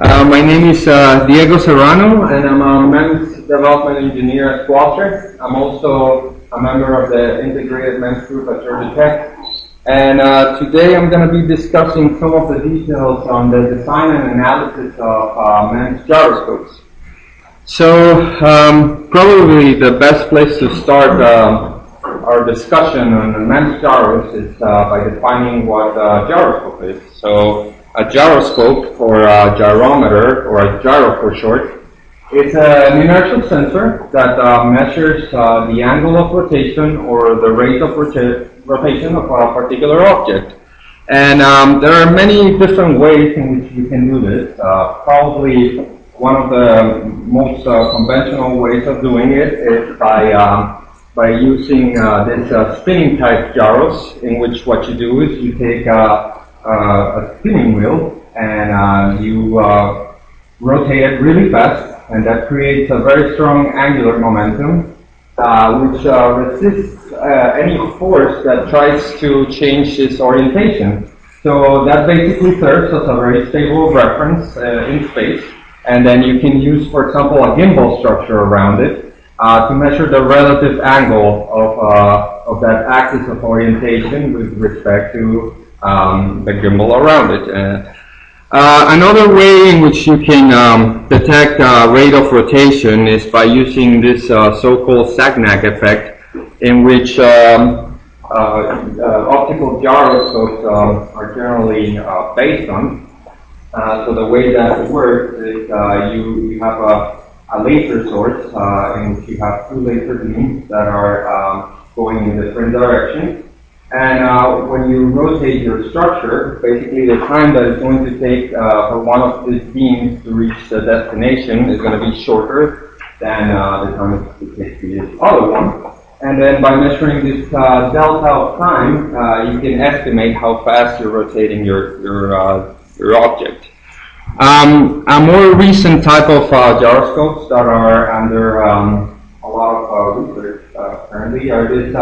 My name is Diego Serrano, and I'm a MEMS development engineer at Qualtrics. I'm also a member of the integrated MEMS group at Georgia Tech. And today I'm going to be discussing some of the details on the design and analysis of MEMS gyroscopes. So probably the best place to start our discussion on MEMS gyros is by defining what a gyroscope is. So a gyroscope, or a gyrometer, or a gyro for short, is an inertial sensor that measures the angle of rotation or the rate of rotation of a particular object. And there are many different ways in which you can do this. Probably one of the most conventional ways of doing it is by using this spinning type gyros, in which what you do is you take a spinning wheel and you rotate it really fast, and that creates a very strong angular momentum which resists any force that tries to change its orientation. So that basically serves as a very stable reference in space, and then you can use, for example, a gimbal structure around it to measure the relative angle of that axis of orientation with respect to the gimbal around it. Another way in which you can detect rate of rotation is by using this so-called Sagnac effect, in which optical gyroscopes are generally based on. So the way that it works is you have a laser source in which you have two laser beams that are going in different directions. And when you rotate your structure, basically the time that it's going to take for one of these beams to reach the destination is going to be shorter than the time it takes to the other one. And then by measuring this delta of time, you can estimate how fast you're rotating your object. A more recent type of gyroscopes that are under a lot of research currently are this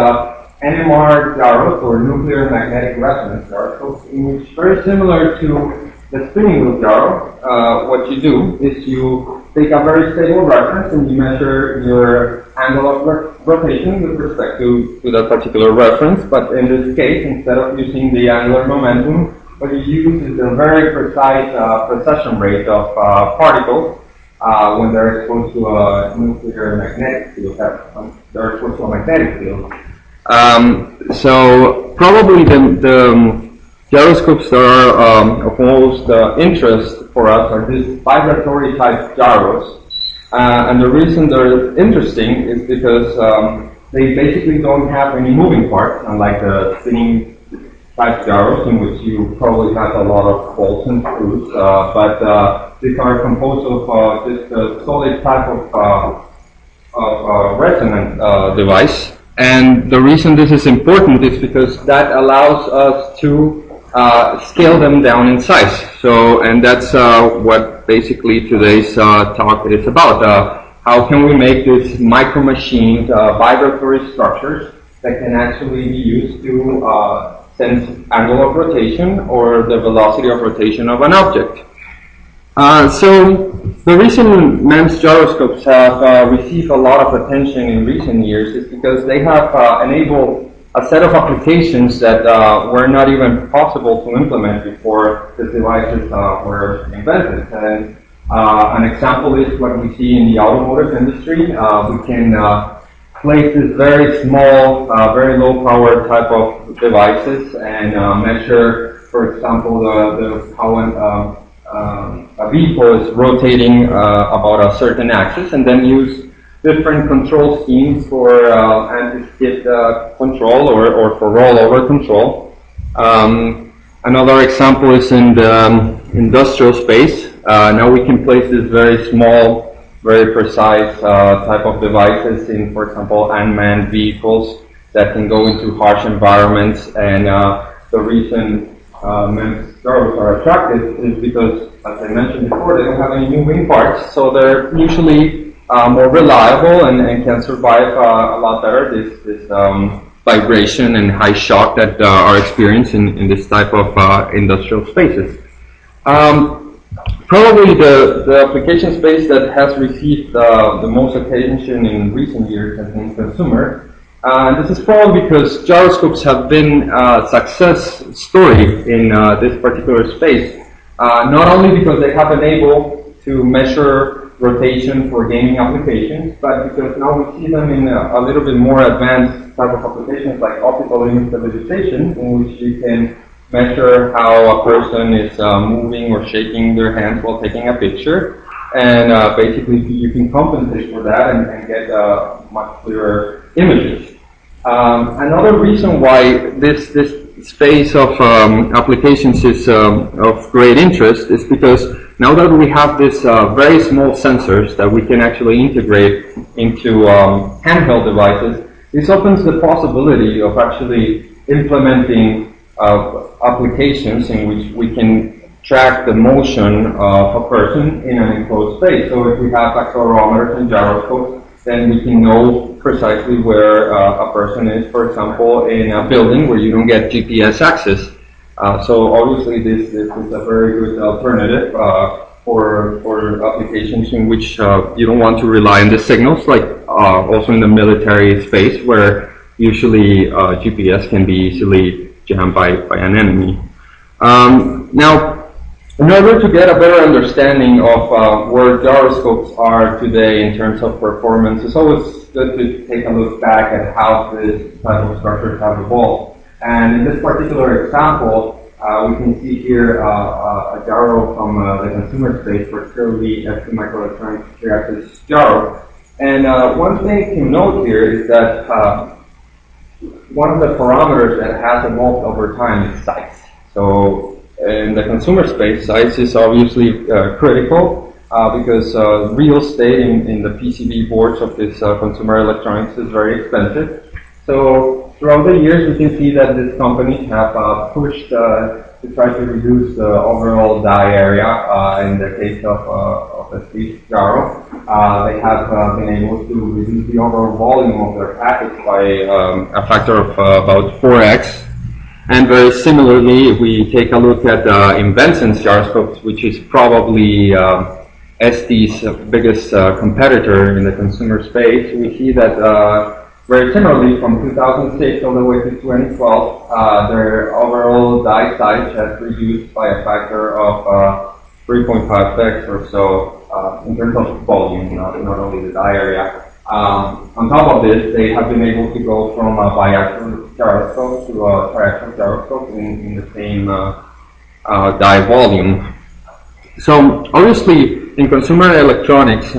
NMR gyros, or nuclear magnetic resonance gyroscopes, in which, very similar to the spinning wheel gyro, what you do is you take a very stable reference and you measure your angle of rotation with respect to that particular reference. But in this case, instead of using the angular momentum, what you use is a very precise precession rate of particles when they're exposed to a nuclear magnetic field. They're exposed to a magnetic field. So probably the gyroscopes that are of most interest for us are these vibratory type gyros. And the reason they're interesting is because they basically don't have any moving parts, unlike the spinning type gyros, in which you probably have a lot of bolts and screws. But these are composed of just a solid type of resonant device. And the reason this is important is because that allows us to scale them down in size. So, and that's what basically today's talk is about. How can we make these micro-machined vibratory structures that can actually be used to sense angle of rotation or the velocity of rotation of an object. So the reason MEMS gyroscopes have received a lot of attention in recent years is because they have enabled a set of applications that were not even possible to implement before the devices were invented. And an example is what we see in the automotive industry. We can place this very small, very low power type of devices and measure, for example, how a vehicle is rotating about a certain axis, and then use different control schemes for anti-skid control or for rollover control. Another example is in the industrial space. Now we can place this very small, very precise type of devices in, for example, unmanned vehicles that can go into harsh environments. And the reason MEMS gyros are attractive is because, as I mentioned before, they don't have any moving parts, so they're usually more reliable and can survive a lot better this vibration and high shock that are experienced in this type of industrial spaces. Probably the application space that has received the most attention in recent years has been consumer. This is probably because gyroscopes have been a success story in this particular space. Not only because they have been able to measure rotation for gaming applications, but because now we see them in a little bit more advanced type of applications like optical image stabilization, in which you can measure how a person is moving or shaking their hands while taking a picture. And basically you can compensate for that and get much clearer images. Another reason why this space of applications is of great interest is because now that we have these very small sensors that we can actually integrate into handheld devices, this opens the possibility of actually implementing applications in which we can track the motion of a person in an enclosed space. So if we have accelerometers and gyroscopes, then we can know precisely where a person is, for example, in a building where you don't get GPS access. So obviously this is a very good alternative for applications in which you don't want to rely on the signals, like also in the military space where usually GPS can be easily jammed by an enemy. Now, in order to get a better understanding of where gyroscopes are today in terms of performance, it's always good to take a look back at how this type of structures have evolved. And in this particular example, we can see here a gyro from the consumer space for clearly ST microelectronics 3-axis gyro. And one thing to note here is that one of the parameters that has evolved over time is size. So in the consumer space, size is obviously critical because real estate in the PCB boards of this consumer electronics is very expensive. So throughout the years, we can see that these companies have pushed to try to reduce the overall die area. In the case of the ST gyro, they have been able to reduce the overall volume of their package by a factor of about 4x. And very similarly, if we take a look at IEEE Gyroscopes, which is probably ST's biggest competitor in the consumer space, we see that very similarly from 2006 all the way to 2012, their overall die size has reduced by a factor of 3.5x or so in terms of volume, not only the die area. On top of this, they have been able to go from a biaxial gyroscope to a triaxial gyroscope in the same die volume. So obviously, in consumer electronics,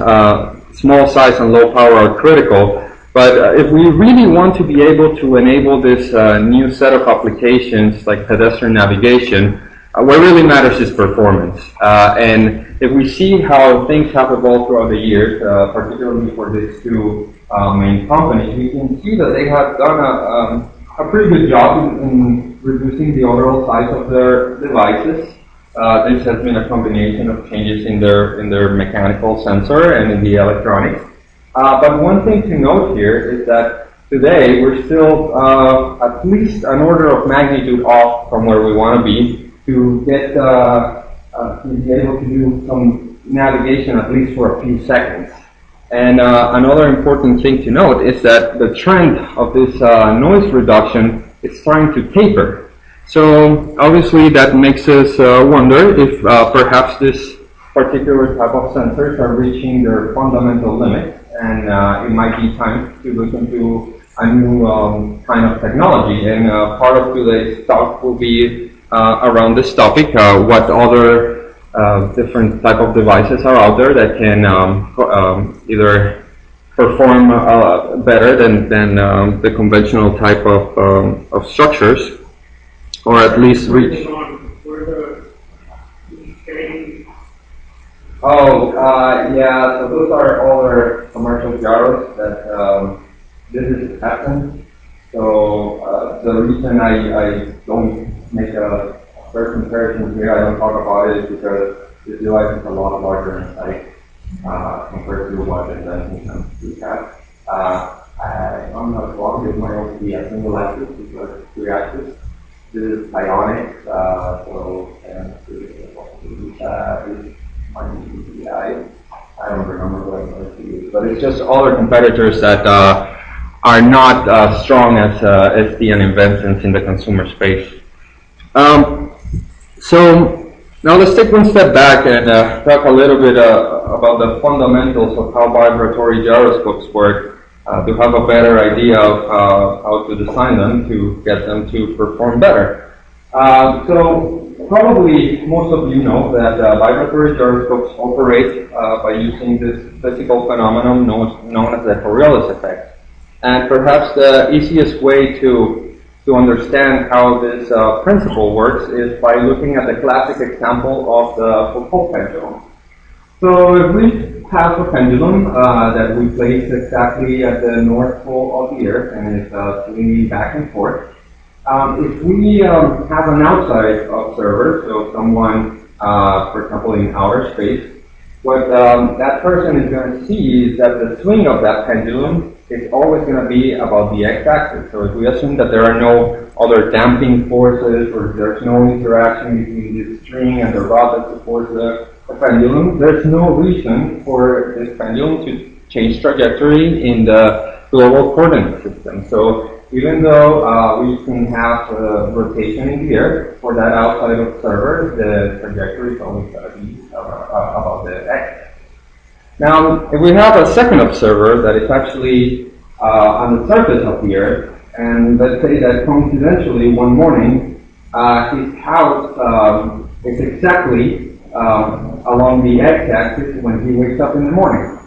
small size and low power are critical. But if we really want to be able to enable this new set of applications like pedestrian navigation, what really matters is performance. And if we see how things have evolved throughout the years, particularly for these two main companies, we can see that they have done a pretty good job in reducing the overall size of their devices. This has been a combination of changes in their mechanical sensor and in the electronics. But one thing to note here is that today we're still at least an order of magnitude off from where we want to be to get to be able to do some navigation at least for a few seconds. And another important thing to note is that the trend of this noise reduction is starting to taper. So obviously that makes us wonder if perhaps this particular type of sensors are reaching their fundamental limit, and it might be time to look into a new kind of technology. And part of today's talk will be around this topic, what other different type of devices are out there that can either perform better than the conventional type of structures, or at least reach. Yeah, so those are other commercial gyros that this is happening. So the reason I don't make a fair comparison here, I don't talk about it, is because this device is a lot larger in size compared to what the we have. I'm not wrong, it might also be a single axis because 3 axis. This is ionic, so and I don't remember what it was, but it's just other competitors that are not strong as ST and Inventions in the consumer space. So now let's take one step back and talk a little bit about the fundamentals of how vibratory gyroscopes work to have a better idea of how to design them to get them to perform better. So probably most of you know that vibratory gyroscopes operate by using this physical phenomenon known as the Coriolis effect. And perhaps the easiest way to understand how this principle works is by looking at the classic example of the Foucault pendulum. So if we have a pendulum that we place exactly at the north pole of the Earth and it's swinging back and forth, if we have an outside observer, so someone, for example, in outer space, what that person is going to see is that the swing of that pendulum is always going to be about the x-axis. So if we assume that there are no other damping forces or there's no interaction between the string and the rod that supports the pendulum, there's no reason for this pendulum to change trajectory in the global coordinate system. So even though we can have rotation in the Earth, for that outside observer, the trajectory is always going to be about the x. Now, if we have a second observer that is actually on the surface of the Earth, and let's say that coincidentally one morning his house is exactly along the x-axis when he wakes up in the morning.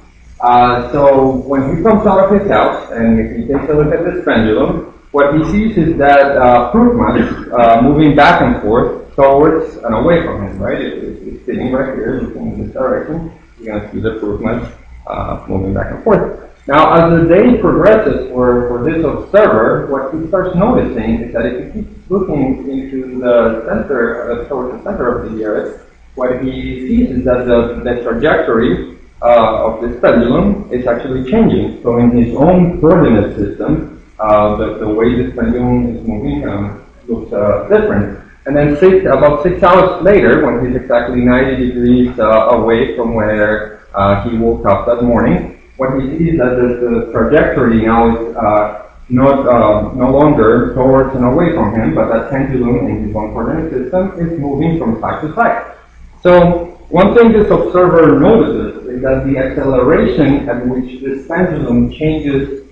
So when he comes out of his house and if he takes a look at this pendulum, what he sees is that proof mass moving back and forth towards and away from him, right? It's sitting right here, looking in this direction. You're going to see the proof mass moving back and forth. Now, as the day progresses for this observer, what he starts noticing is that if he keeps looking into the center, towards the center of the Earth, what he sees is that the trajectory of this pendulum is actually changing. So in his own coordinate system, the way this pendulum is moving looks different. And then about 6 hours later, when he's exactly 90 degrees away from where he woke up that morning, what he sees is that the trajectory now is no longer towards and away from him, but that pendulum in his own coordinate system is moving from side to side. So one thing this observer notices is that the acceleration at which this pendulum changes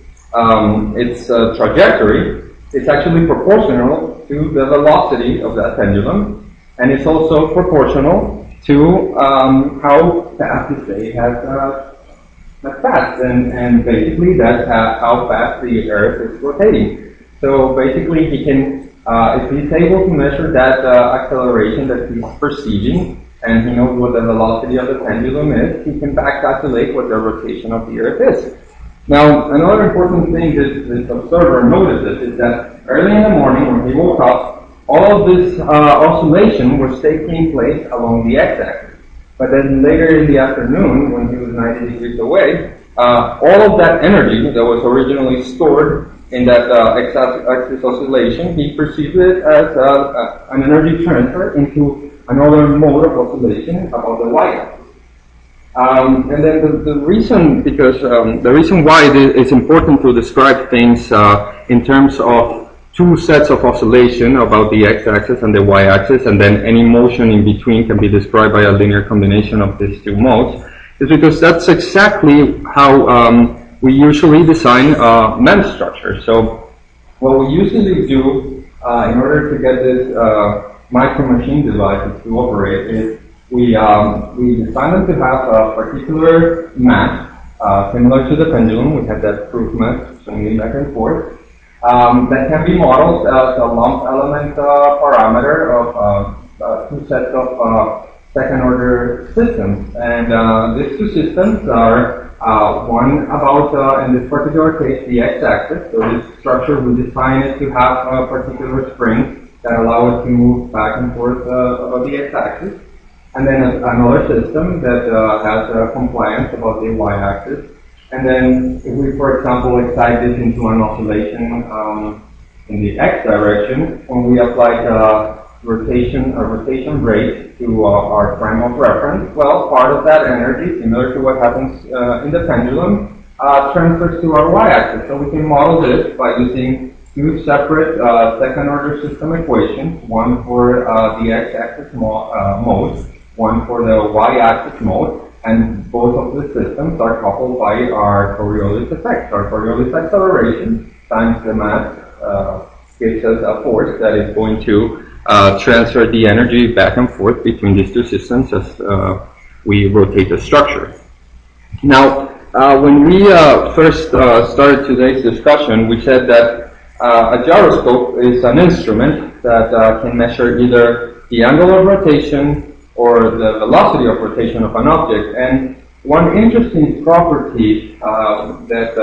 its trajectory is actually proportional to the velocity of that pendulum, and it's also proportional to how fast the day has passed, and basically that's how fast the Earth is rotating. So basically he can, if he's able to measure that acceleration that he's perceiving, and he knows what the velocity of the pendulum is, he can back calculate what the rotation of the Earth is. Now, another important thing that this observer notices is that early in the morning when he woke up, all of this oscillation was taking place along the x-axis. But then later in the afternoon, when he was 90 degrees away, all of that energy that was originally stored in that x-axis oscillation, he perceived it as an energy transfer into another mode of oscillation about the y-axis. And then the reason, because the reason why it's important to describe things in terms of two sets of oscillation about the x-axis and the y-axis, and then any motion in between can be described by a linear combination of these two modes, is because that's exactly how we usually design MEMS structures. So what we usually do in order to get this micro machine devices to operate is we design them to have a particular mass similar to the pendulum. We have that proof mass swinging back and forth. That can be modeled as a lump element parameter of two sets of second order systems. And these two systems are one about, in this particular case, the x-axis. So this structure we design it to have a particular spring that allow it to move back and forth about the x-axis. And then another system that has compliance about the y-axis. And then if we, for example, excite this into an oscillation in the x direction, when we apply rotation rate to our frame of reference. Well, part of that energy, similar to what happens in the pendulum, transfers to our y-axis. So we can model this by using two separate second-order system equations, one for the x-axis mode, one for the y-axis mode, and both of the systems are coupled by our Coriolis effect. Our Coriolis acceleration times the mass gives us a force that is going to transfer the energy back and forth between these two systems as we rotate the structure. Now, when we first started today's discussion, we said that a gyroscope is an instrument that can measure either the angle of rotation or the velocity of rotation of an object. And one interesting property that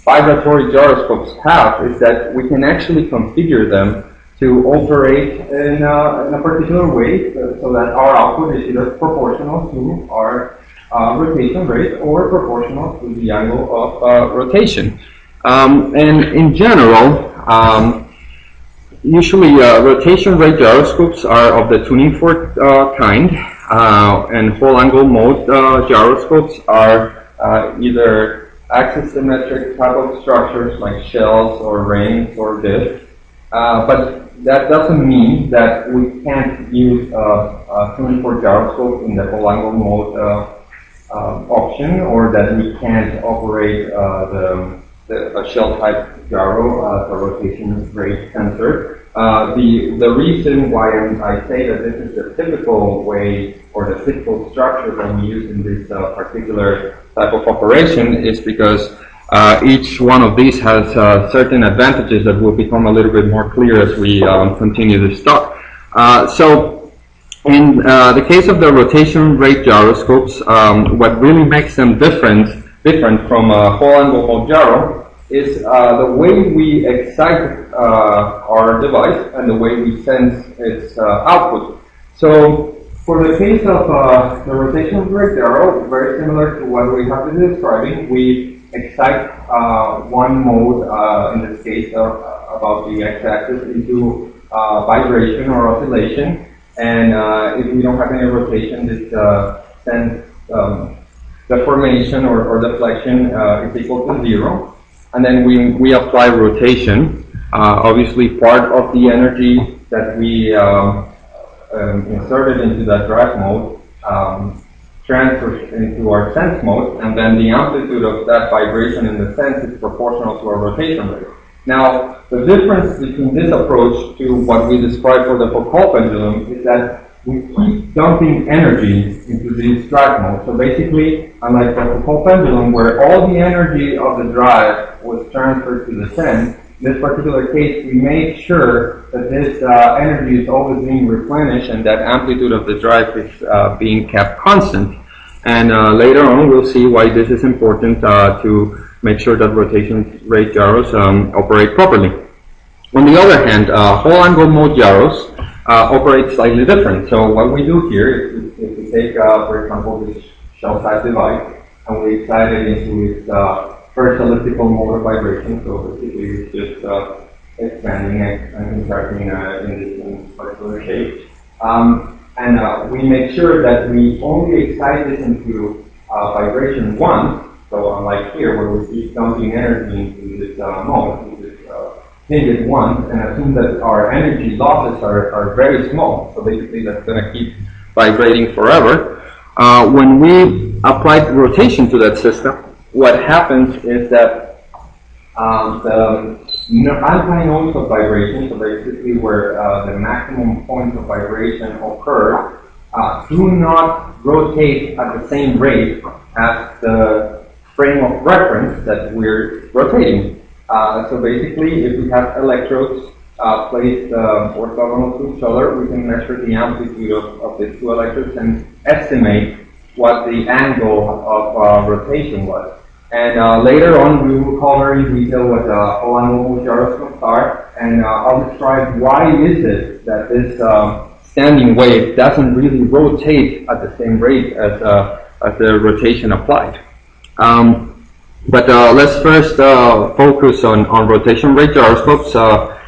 vibratory gyroscopes have is that we can actually configure them to operate in a particular way so that our output is either proportional to our rotation rate or proportional to the angle of rotation. And in general, usually rotation rate gyroscopes are of the tuning fork kind, and whole angle mode gyroscopes are either axis symmetric type of structures like shells or rings or discs. But that doesn't mean that we can't use a tuning fork gyroscope in the whole angle mode option, or that we can't operate a shell type gyro, the rotation rate sensor. The reason why I say that this is the typical way or the typical structure that we use in this particular type of operation is because each one of these has certain advantages that will become a little bit more clear as we continue this talk. So in the case of the rotation rate gyroscopes, what really makes them different from a whole angle mode gyro is the way we excite our device and the way we sense its output. So for the case of the rotation rate gyro, very similar to what we have been describing, we excite one mode, in this case about the x-axis, into vibration or oscillation. And if we don't have any rotation, this sends deformation or deflection is equal to 0. And then we apply rotation. Obviously, part of the energy that we inserted into that drive mode transfers into our sense mode, and then the amplitude of that vibration in the sense is proportional to our rotation rate. Now, the difference between this approach to what we described for the Foucault pendulum is that we keep dumping energy into these drive modes. So basically, unlike the Foucault pendulum, where all the energy of the drive was transferred to the sense, in this particular case, we made sure that this energy is always being replenished and that amplitude of the drive is being kept constant. And later on, we'll see why this is important to make sure that rotation rate gyros operate properly. On the other hand, whole angle mode gyros operate slightly different. So what we do here is if we take, for example, this shell type device and we excite it into its first elliptical mode of vibration, so basically it's just expanding and contracting in this particular shape. And we make sure that we only excite this into vibration once. So unlike here, where we keep dumping energy into this mode, we just hit it once and assume that our energy losses are very small. So basically, that's going to keep vibrating forever. When we apply rotation to that system, what happens is that the antinodes of vibration, so basically where the maximum points of vibration occur, do not rotate at the same rate as the frame of reference that we're rotating. So basically, if we have electrodes placed orthogonal to each other, we can measure the amplitude of the two electrodes and estimate what the angle of rotation was. And later on, we will cover in detail what whole angle gyroscopes are, and I'll describe why is it that this standing wave doesn't really rotate at the same rate as the rotation applied. But let's first focus on rotation rate gyroscopes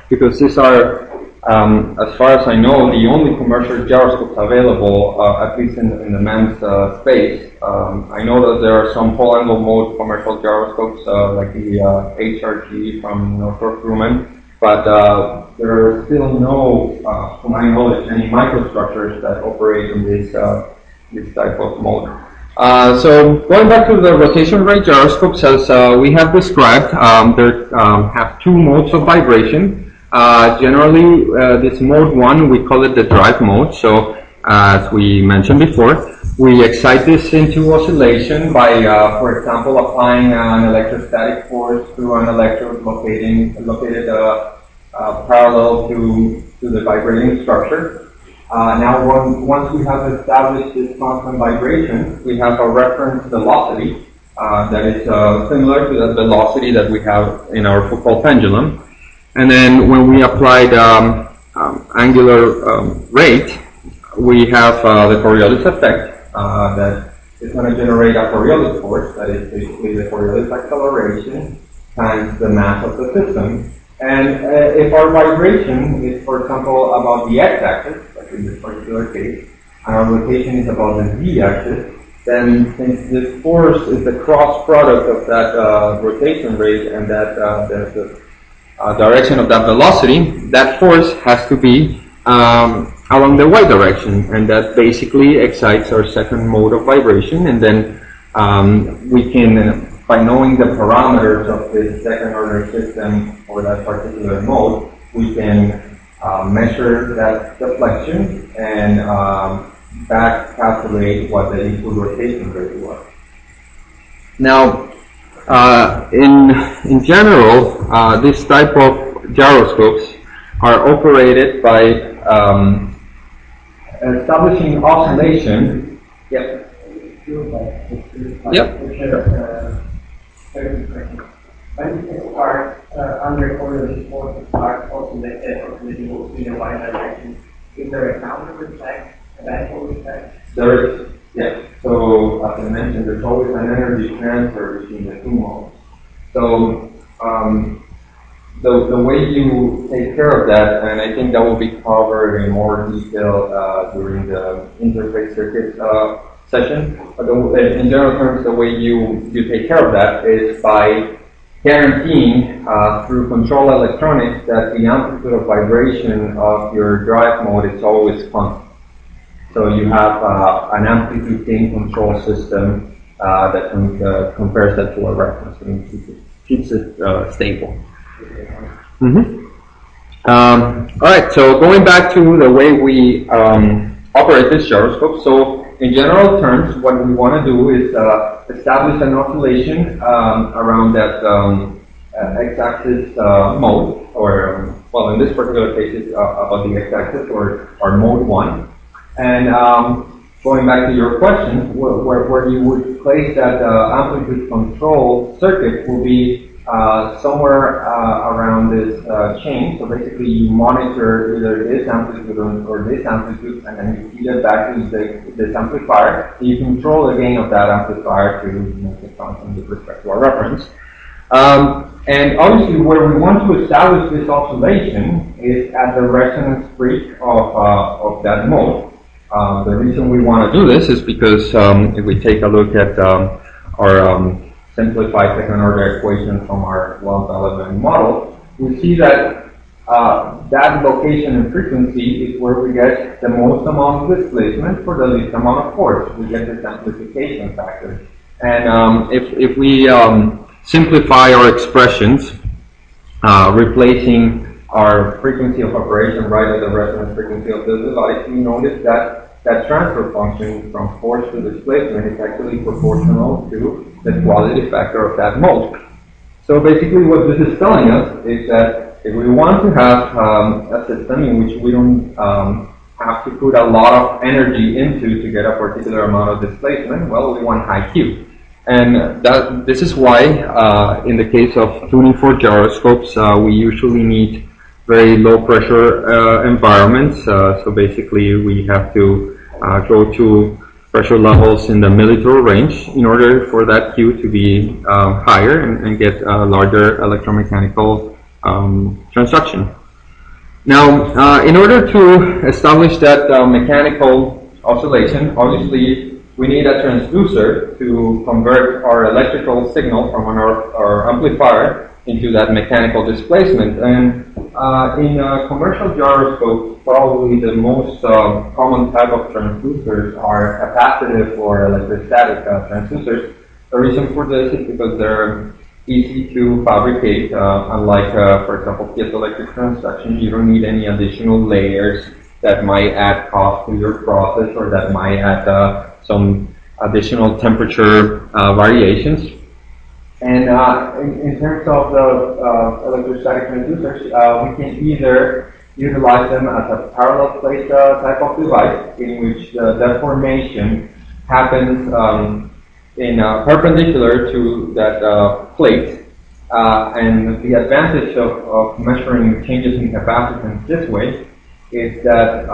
because these are As far as I know, the only commercial gyroscopes available, at least in the MEMS space. I know that there are some whole angle mode commercial gyroscopes, like the HRG from Northrop Grumman, but there are still no, to my knowledge, any microstructures that operate in this type of mode. So going back to the rotation rate gyroscopes, as we have described, there have two modes of vibration. Generally, this mode 1, we call it the drive mode. So, as we mentioned before, we excite this into oscillation by, for example, applying an electrostatic force to an electrode located parallel to the vibrating structure. Now, once we have established this constant vibration, we have a reference velocity that is similar to the velocity that we have in our Foucault pendulum. And then when we applied angular rate, we have the Coriolis effect that is going to generate a Coriolis force, that is basically the Coriolis acceleration times the mass of the system. And if our vibration is, for example, about the x-axis, like in this particular case, and our rotation is about the z-axis, then since this force is the cross product of that rotation rate and that the direction of that velocity, that force has to be along the y direction, and that basically excites our second mode of vibration. And then we can, by knowing the parameters of this second order system or that particular mode, we can measure that deflection and back calculate what the input rotation rate was. Now, in general, this type of gyroscopes are operated by establishing oscillation. Yep. Yep. When you start under Coriolis force to start oscillating in the y direction, is there a counter effect, a backward effect? There is. Yes. So, as I mentioned, there's always an energy transfer between the two modes. So, the way you take care of that, and I think that will be covered in more detail during the interface circuit session, but in general terms, the way you take care of that is by guaranteeing through control electronics that the amplitude of vibration of your drive mode is always constant. So you have an amplitude gain control system that compares that to a reference and keeps it stable. Mm-hmm. All right, so going back to the way we operate this gyroscope. So in general terms, what we want to do is establish an oscillation around that x-axis mode, or well, in this particular case, it's about the x-axis or mode 1. And going back to your question, where you would place that amplitude control circuit will be somewhere around this chain. So basically, you monitor either this amplitude or this amplitude, and then you feed it back to this amplifier. And you control the gain of that amplifier to make it constant with respect to our reference. And obviously, where we want to establish this oscillation is at the resonance freak of that mode. The reason we want to do this is because if we take a look at our simplified second order equation from our well-developed model, we see that that location and frequency is where we get the most amount of displacement for the least amount of force. We get this amplification factor. And if we simplify our expressions, replacing our frequency of operation right at the resonance frequency of the device, we notice that transfer function from force to displacement is actually proportional to the quality factor of that mode. So basically what this is telling us is that if we want to have a system in which we don't have to put a lot of energy into to get a particular amount of displacement, well, we want high Q. And this is why in the case of tuning for gyroscopes, we usually need very low pressure environments. So basically we have to go to pressure levels in the millitore range in order for that Q to be higher and get a larger electromechanical transduction. Now, in order to establish that mechanical oscillation, obviously we need a transducer to convert our electrical signal from our amplifier into that mechanical displacement. And in commercial gyroscopes, probably the most common type of transducers are capacitive or electrostatic transducers. The reason for this is because they're easy to fabricate, unlike, for example, piezoelectric transduction. You don't need any additional layers that might add cost to your process or that might add some additional temperature variations. And in terms of the electrostatic transducers, we can either utilize them as a parallel plate type of device in which the deformation happens perpendicular to that plate, and the advantage of measuring changes in capacitance this way is that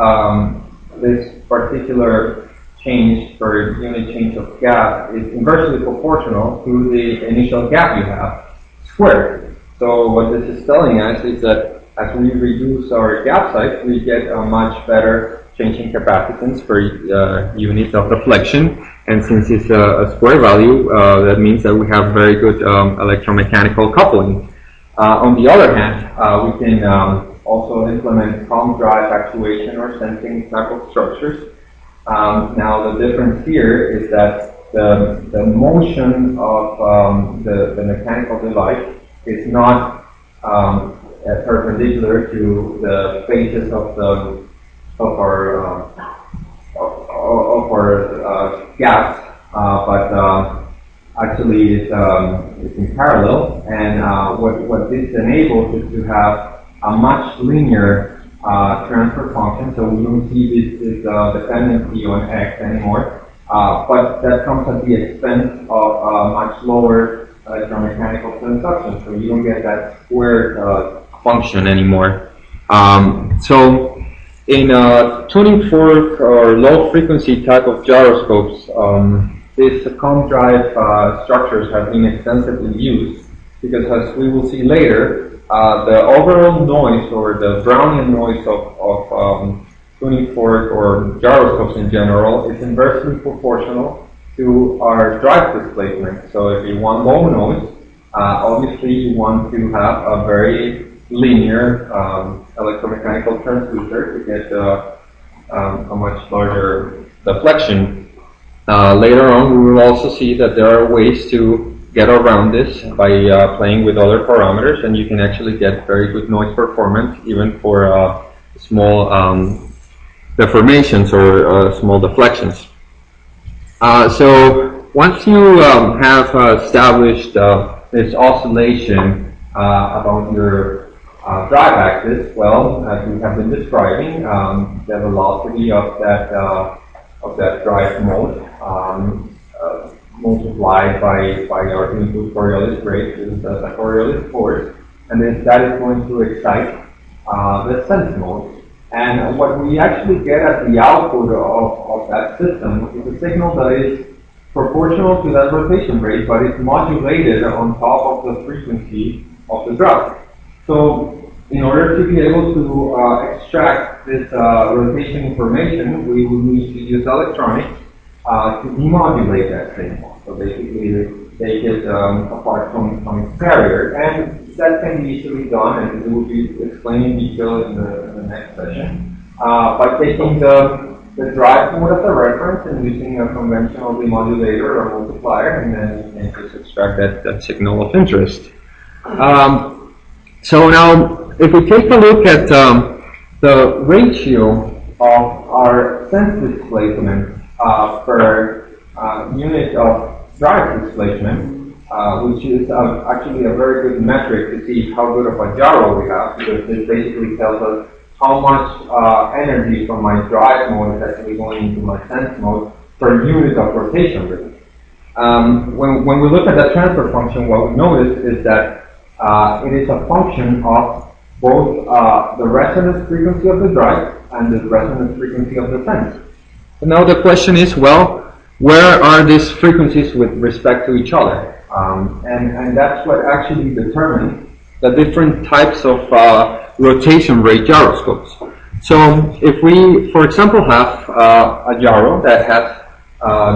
this particular change per unit change of gap is inversely proportional to the initial gap you have squared. So what this is telling us is that as we reduce our gap size, we get a much better change in capacitance per unit of deflection. And since it's a square value, that means that we have very good electromechanical coupling. On the other hand, we can also implement column drive actuation or sensing type of structures. Now the difference here is that the motion of the mechanical device is not perpendicular to the faces of our gaps, but actually it's in parallel. And what this enables is to have a much linear transfer function, so we don't see this dependency on X anymore, but that comes at the expense of much lower electromechanical transduction, so you don't get that squared function anymore. So in tuning fork or low frequency type of gyroscopes, these column drive structures have been extensively used because, as we will see later, the overall noise or the Brownian noise of tuning fork or gyroscopes in general is inversely proportional to our drive displacement. So if you want low noise, obviously you want to have a very linear electromechanical transducer to get a much larger deflection. Later on, we will also see that there are ways to get around this by playing with other parameters, and you can actually get very good noise performance even for small deformations or small deflections. So once you have established this oscillation about your drive axis, well, as we have been describing, the velocity of that drive mode multiplied by our input Coriolis rate is the Coriolis force, and then that is going to excite the sense mode. And what we actually get at the output of that system is a signal that is proportional to that rotation rate, but it's modulated on top of the frequency of the drive. So in order to be able to extract this rotation information, we will need to use electronics to demodulate that signal. So basically, take it apart from its carrier, and that can be easily done, and we will be explaining in detail in the next session, by taking the drive mode as a reference and using a conventional demodulator or multiplier, and then you can just extract that signal of interest. So now, if we take a look at the ratio of our sense displacement per unit of drive displacement, which is actually a very good metric to see how good of a gyro we have, because this basically tells us how much energy from my drive mode is actually going into my sense mode per unit of rotation rate. When we look at the transfer function, what we notice is that it is a function of both the resonance frequency of the drive and the resonance frequency of the sense. So now the question is, well, where are these frequencies with respect to each other? And that's what actually determines the different types of rotation rate gyroscopes. So if we, for example, have a gyro that has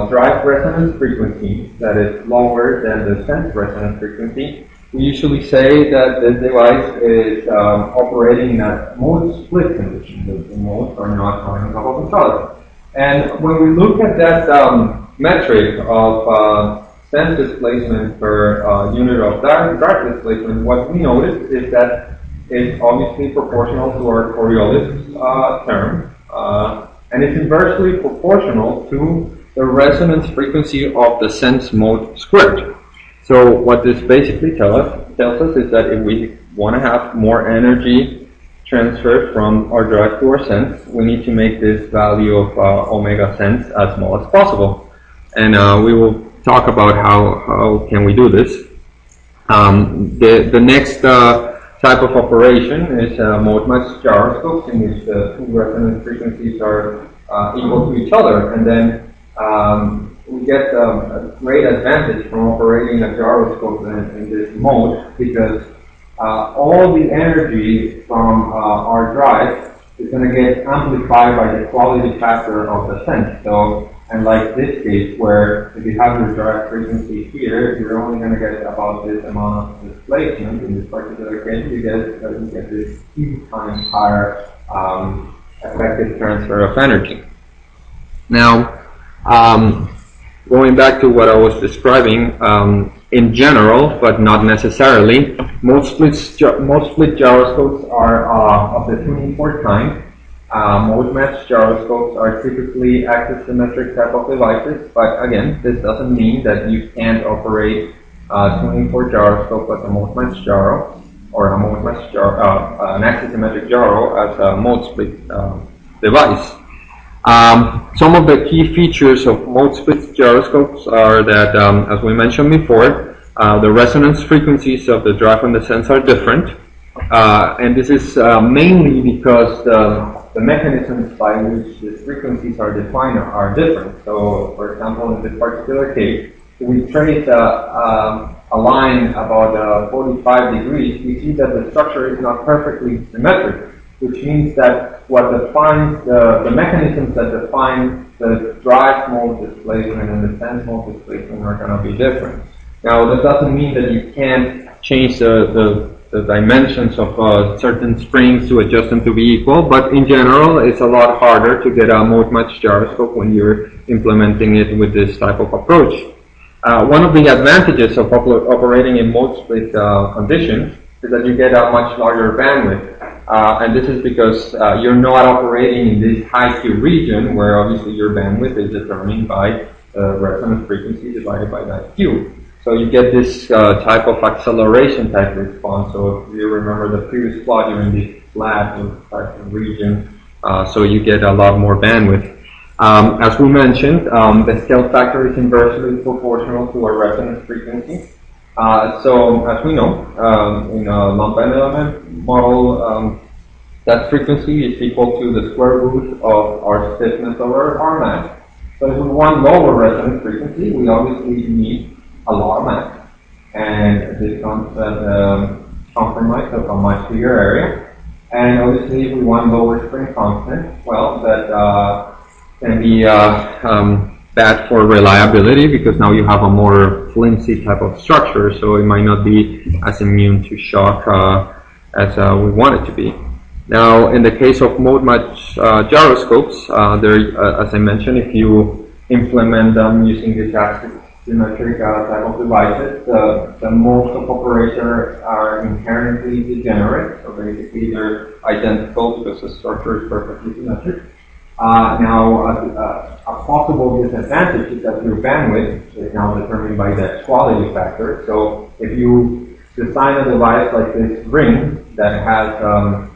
drive resonance frequency that is lower than the sense resonance frequency, we usually say that this device is operating in a mode split condition. The modes are not on top of each other. And when we look at that metric of sense displacement per unit of drive displacement, what we notice is that it's obviously proportional to our Coriolis term, and it's inversely proportional to the resonance frequency of the sense mode squared. So what this basically tells us is that if we want to have more energy transferred from our drive to our sense, we need to make this value of omega sense as small as possible. And we will talk about how can we do this. The next type of operation is mode matched gyroscopes, in which the two resonance frequencies are equal to each other, and then we get a great advantage from operating a gyroscope in this mode, because all the energy from our drive is going to get amplified by the quality factor of the sense. So, unlike this case, where if you have your drive frequency here, you're only going to get about this amount of displacement. In this particular case, you get this 2 times higher effective transfer of energy. Now, going back to what I was describing, in general, but not necessarily, most split gyroscopes are of the tuning fork kind. Mode matched gyroscopes are typically axis symmetric type of devices, but again, this doesn't mean that you can't operate a tuning fork gyroscope as a mode matched gyro, or a mode matched gyro, an axis symmetric gyro as a mode split device. Some of the key features of mode split gyroscopes are that, as we mentioned before, the resonance frequencies of the drive and the sense are different, and this is mainly because the mechanisms by which the frequencies are defined are different. So, for example, in this particular case, if we trace a line about 45 degrees, we see that the structure is not perfectly symmetric, which means that what defines the mechanisms that define the drive mode displacement and the sense mode displacement are going to be different. Now, that doesn't mean that you can't change the dimensions of certain springs to adjust them to be equal, but in general, it's a lot harder to get a mode matched gyroscope when you're implementing it with this type of approach. One of the advantages of operating in mode split conditions is that you get a much larger bandwidth. And this is because you're not operating in this high Q region, where obviously your bandwidth is determined by the resonance frequency divided by that Q. So you get this type of acceleration type response. So if you remember the previous plot, you're in this flat type of region, so you get a lot more bandwidth. As we mentioned, the scale factor is inversely proportional to our resonance frequency. So as we know, in a lumped element model, that frequency is equal to the square root of our stiffness over our mass. So if we want lower resonance frequency, we obviously need a lot of mass. And this comes as a compromise of a much bigger area. And obviously if we want lower spring constant, well, that can be bad for reliability, because now you have a more flimsy type of structure, so it might not be as immune to shock as we want it to be. Now, in the case of mode matched gyroscopes, as I mentioned, if you implement them using this axis symmetric type of devices, the modes of operation are inherently degenerate, so basically they're identical because the structure is perfectly symmetric. Now, a possible disadvantage is that your bandwidth is now determined by the quality factor. So if you design a device like this ring that has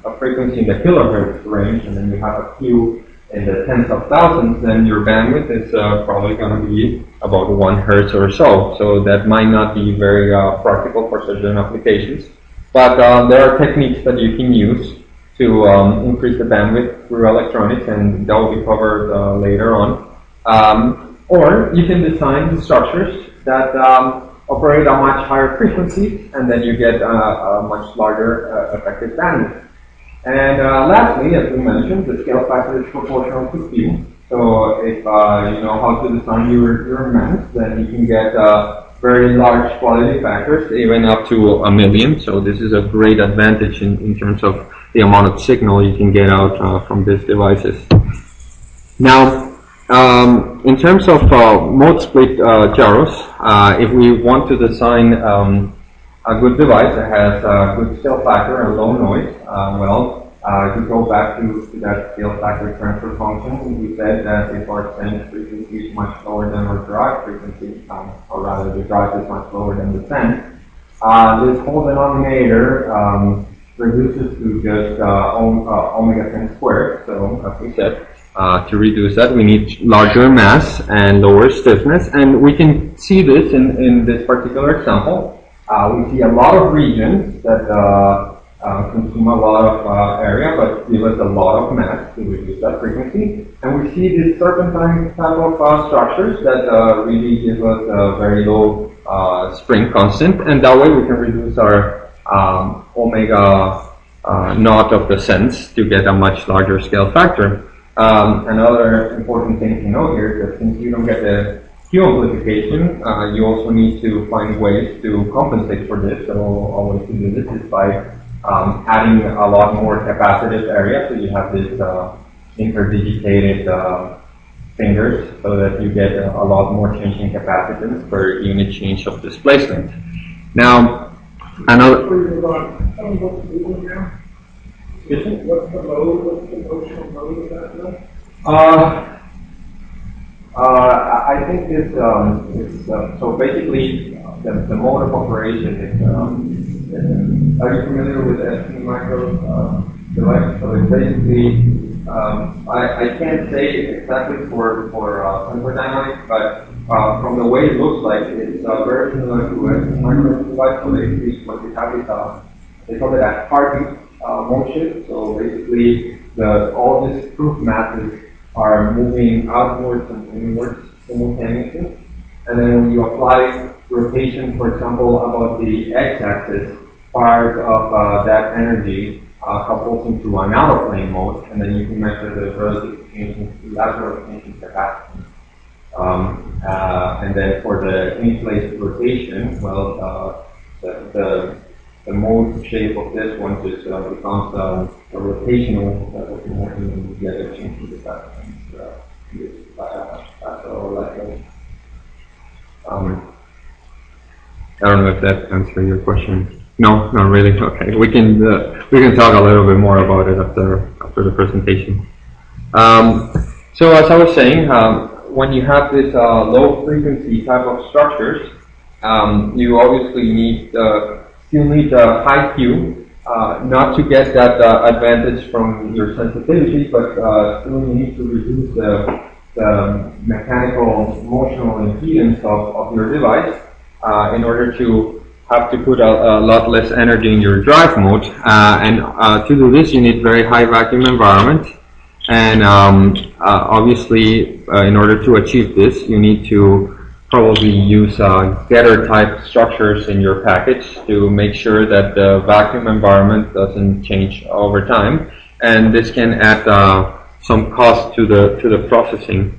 a frequency in the kilohertz range, and then you have a Q in the tens of thousands, then your bandwidth is probably going to be about 1 hertz or so. So that might not be very practical for certain applications. But there are techniques that you can use to increase the bandwidth through electronics, and that will be covered later on. Or you can design structures that operate at much higher frequencies, and then you get a much larger effective bandwidth. And lastly, as we mentioned, the scale factor is proportional to Q. So if you know how to design your MEMS, then you can get very large quality factors, even up to 1 million. So this is a great advantage in terms of the amount of signal you can get out from these devices. Now, in terms of mode split gyros, if we want to design a good device that has a good scale factor and low noise, to go back to that scale factor transfer function, we said that if our send frequency is much lower than our drive frequency, or rather the drive is much lower than the send, this whole denominator reduces to just omega 10 squared. So as we said, to reduce that, we need larger mass and lower stiffness, and we can see this in this particular example. We see a lot of regions that consume a lot of area, but give us a lot of mass to reduce that frequency. And we see these serpentine type of structures that really give us a very low spring constant, and that way we can reduce our omega naught of the sense to get a much larger scale factor. Another important thing to note here is that since you don't get the Q amplification, you also need to find ways to compensate for this. So a way to do this is by adding a lot more capacitive area, so you have this interdigitated fingers, so that you get a lot more change in capacitance per unit change of displacement. Now, another. What's the load? What's the notional load of that? I think it's so basically the mode of operation is. Are you familiar with ST micro device? So it's basically I can't say exactly for thermodynamics, but from the way it looks like, it's very similar to ST micro device. So basically what we have is they call it a heartbeat motion. So basically all these proof masses are moving outwards and inwards simultaneously. And then when you apply rotation, for example, about the x-axis, part of that energy couples into an out-of-plane mode, and then you can measure the relative change in lateral change in capacitance. And then for the in-place rotation, well, the mode shape of this one just becomes a rotational motion, and you get a change in the capacitance. I don't know if that answers your question. No, not really. Okay, we can talk a little bit more about it after the presentation. So as I was saying, when you have this low frequency type of structures, you obviously still need a high Q, not to get that advantage from your sensitivity, but still you need to reduce the mechanical motional impedance of your device in order to have to put a lot less energy in your drive mode. And to do this, you need very high vacuum environment. And obviously, in order to achieve this, you need to probably use getter type structures in your package to make sure that the vacuum environment doesn't change over time, and this can add some cost to the processing.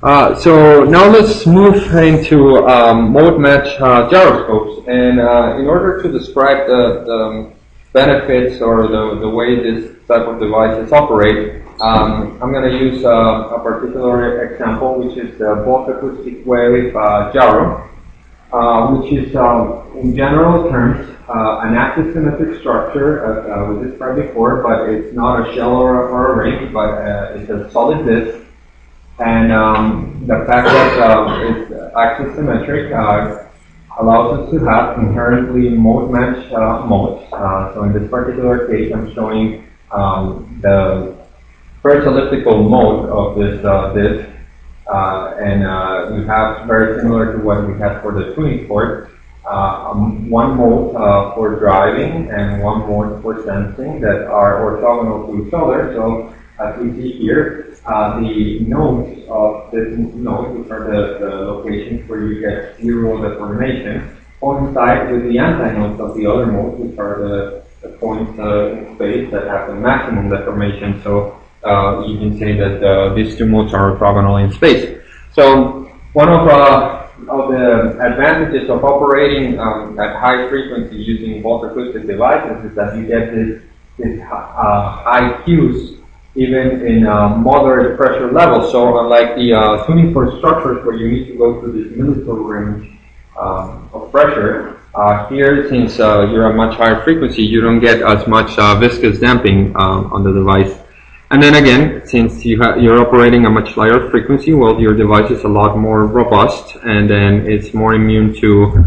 So now let's move into mode match gyroscopes, and in order to describe the benefits or the way this type of devices operate, I'm going to use a particular example, which is the bulk-acoustic wave gyro, which is, in general terms, an active symmetric structure, as we described before, but it's not a shell or a ring, but it's a solid disk. And the fact that it's axis symmetric allows us to have inherently mode match modes. So in this particular case, I'm showing the first elliptical mode of this disk, and we have very similar to what we had for the tuning fork, one mode for driving and one mode for sensing that are orthogonal to each other. So as we see here, the nodes of the nodes, which are the locations where you get zero deformation, coincide with the antinodes of the other modes, which are the points in space that have the maximum deformation. So you can say that these two modes are orthogonal in space. So one of the advantages of operating at high frequency using bulk-acoustic devices is that you get this high Qs even in moderate pressure levels. So unlike the tuning for structures where you need to go through this millisecond range of pressure, here, since you're at much higher frequency, you don't get as much viscous damping on the device. And then again, since you're operating a much higher frequency, well, your device is a lot more robust, and then it's more immune to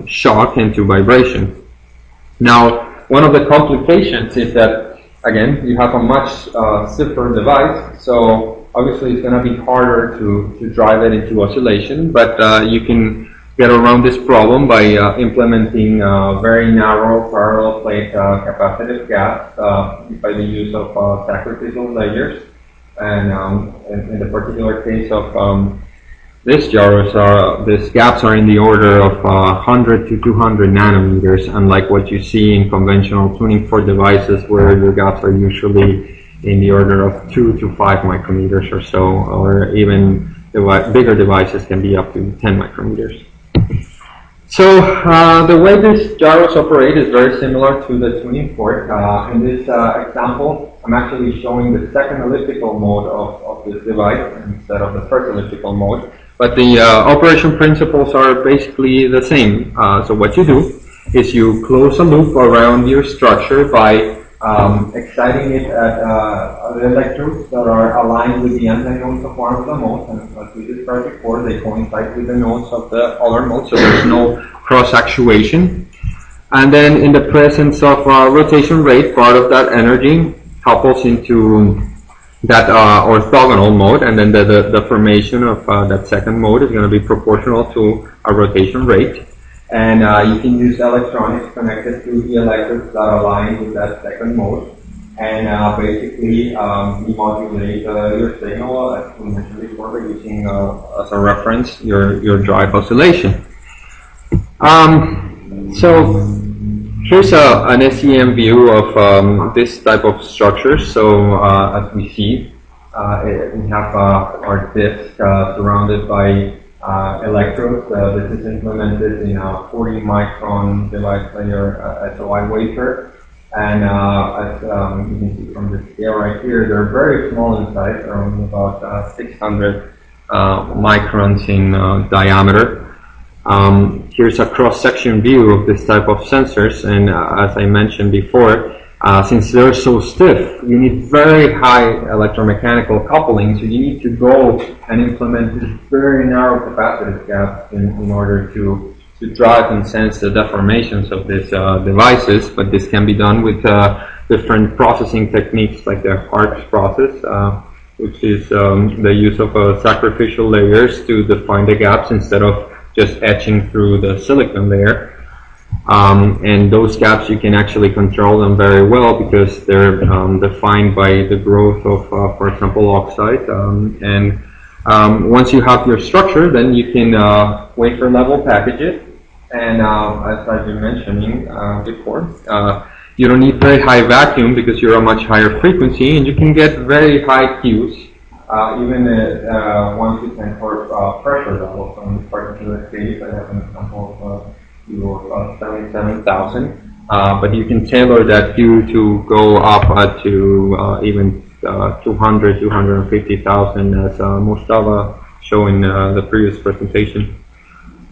shock and to vibration. Now, one of the complications is that, again, you have a much stiffer device, so obviously it's going to be harder to drive it into oscillation, but you can get around this problem by implementing very narrow parallel plate capacitive gaps by the use of sacrificial layers. And in the particular case of this gyros, these gaps are in the order of 100 to 200 nanometers, unlike what you see in conventional tuning fork devices where your gaps are usually in the order of 2 to 5 micrometers or so, or even bigger devices can be up to 10 micrometers. So the way these gyros operate is very similar to the tuning fork. In this example, I'm actually showing the second elliptical mode of this device instead of the first elliptical mode. But the operation principles are basically the same. So what you do is you close a loop around your structure by exciting it at the electrodes that are aligned with the antinodes of one of the modes, and as we described before, they coincide with the nodes of the other mode, so there's no cross-actuation. And then in the presence of rotation rate, part of that energy couples into that orthogonal mode, and then the formation of that second mode is going to be proportional to a rotation rate. And you can use electronics connected to the electrodes that align with that second mode, and basically demodulate your signal, as we mentioned before, by using as a reference your drive oscillation. So here's an SEM view of this type of structure. So as we see, we have our disk surrounded by electrodes. This is implemented in a 40 micron device layer SOI wafer, and as you can see from the scale right here, they're very small in size. They're only about 600 microns in diameter. Here's a cross-section view of this type of sensors, and as I mentioned before, since they're so stiff, you need very high electromechanical coupling, so you need to go and implement these very narrow capacitive gaps in order to drive and sense the deformations of these devices. But this can be done with different processing techniques like the HARPS process, which is the use of sacrificial layers to define the gaps instead of just etching through the silicon layer. And those gaps, you can actually control them very well because they're defined by the growth of, for example, oxide. And once you have your structure, then you can wafer level package it. And as I've been mentioning before, you don't need very high vacuum because you're a much higher frequency, and you can get very high Qs, even at 1 to 10 torque pressure level. So in this particular case, I have an example of 77,000, but you can tailor that Q to go up to even 200, 250,000, as Mustafa showed in the previous presentation.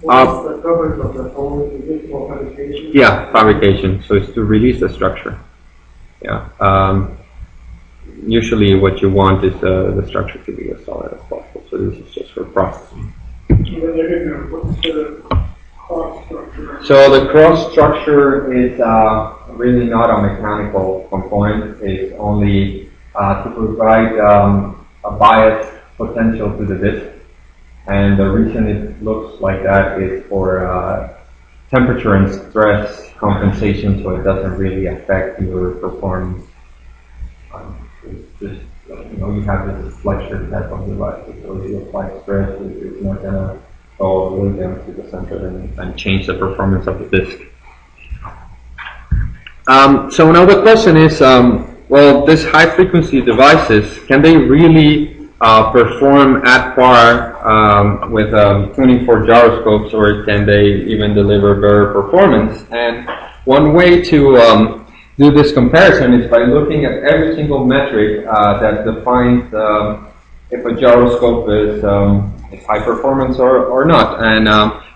The coverage of the whole is for fabrication? Yeah, fabrication. So it's to release the structure. Yeah. Usually, what you want is the structure to be as solid as possible. So this is just for processing. What's the cross structure? So the cross structure is really not a mechanical component. It's only to provide a bias potential to the disk. And the reason it looks like that is for temperature and stress compensation, so it doesn't really affect your performance. Just you have this flexure type of device, so if you apply stress, it's not gonna go all the way down to the center and change the performance of the disc. So now the question is, well, these high frequency devices, can they really perform at par with tuning for gyroscopes, or can they even deliver better performance? And one way to do this comparison is by looking at every single metric that defines if a gyroscope is high performance or not. And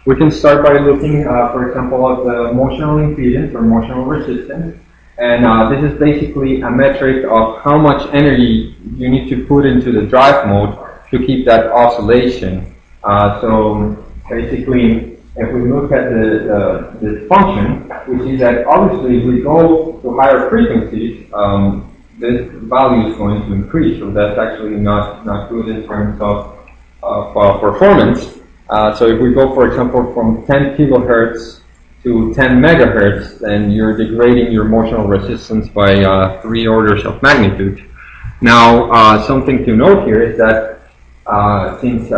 we can start by looking, for example, at the motional impedance or motional resistance. And this is basically a metric of how much energy you need to put into the drive mode to keep that oscillation. So basically, if we look at this function, we see that obviously if we go to higher frequencies, this value is going to increase. So that's actually not good in terms of performance. So if we go, for example, from 10 kilohertz to 10 megahertz, then you're degrading your motional resistance by 3 orders of magnitude. Now, something to note here is that since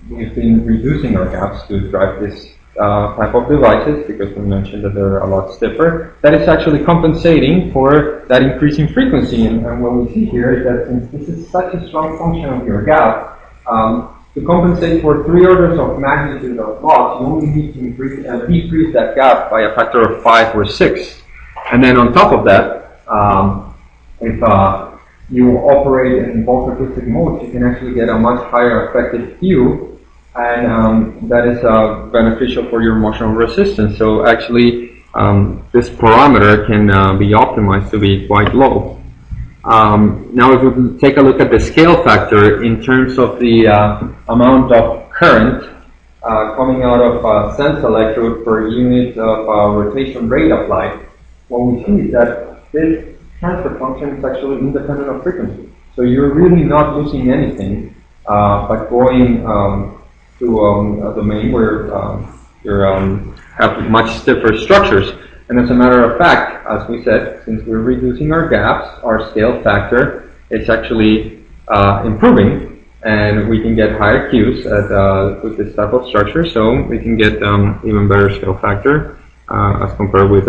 we've been reducing our gaps to drive this type of devices, because we mentioned that they're a lot stiffer, that is actually compensating for that increasing frequency. And what we see here is that since this is such a strong function of your gap, to compensate for 3 orders of magnitude of loss, you only need to decrease that gap by a factor of 5 or 6. And then on top of that, if you operate in bulk-acoustic modes, you can actually get a much higher effective Q, and that is beneficial for your motional resistance. So actually, this parameter can be optimized to be quite low. Now if we take a look at the scale factor in terms of the amount of current coming out of a sense electrode per unit of rotation rate applied, what we see is that this transfer function is actually independent of frequency. So you're really not losing anything by going to a domain where you have much stiffer structures. And as a matter of fact, as we said, since we're reducing our gaps, our scale factor is actually improving, and we can get higher Qs with this type of structure, so we can get even better scale factor as compared with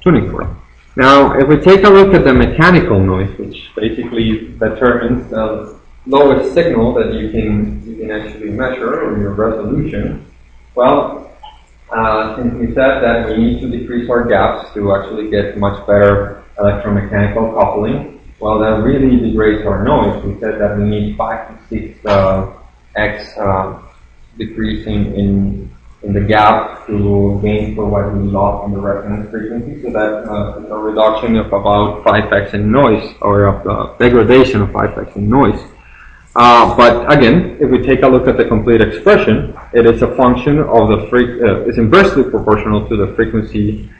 tuning fork. Now, if we take a look at the mechanical noise, which basically determines the lowest signal that you can actually measure in your resolution, well, since we said that we need to decrease our gaps to actually get much better electromechanical coupling, well, that really degrades our noise. We said that we need 5 to 6x decreasing in the gap to gain for what we lost in the resonance frequency. So that's a reduction of about 5x in noise, or a degradation of 5x in noise. But again, if we take a look at the complete expression, it is a function of the is inversely proportional to the frequency,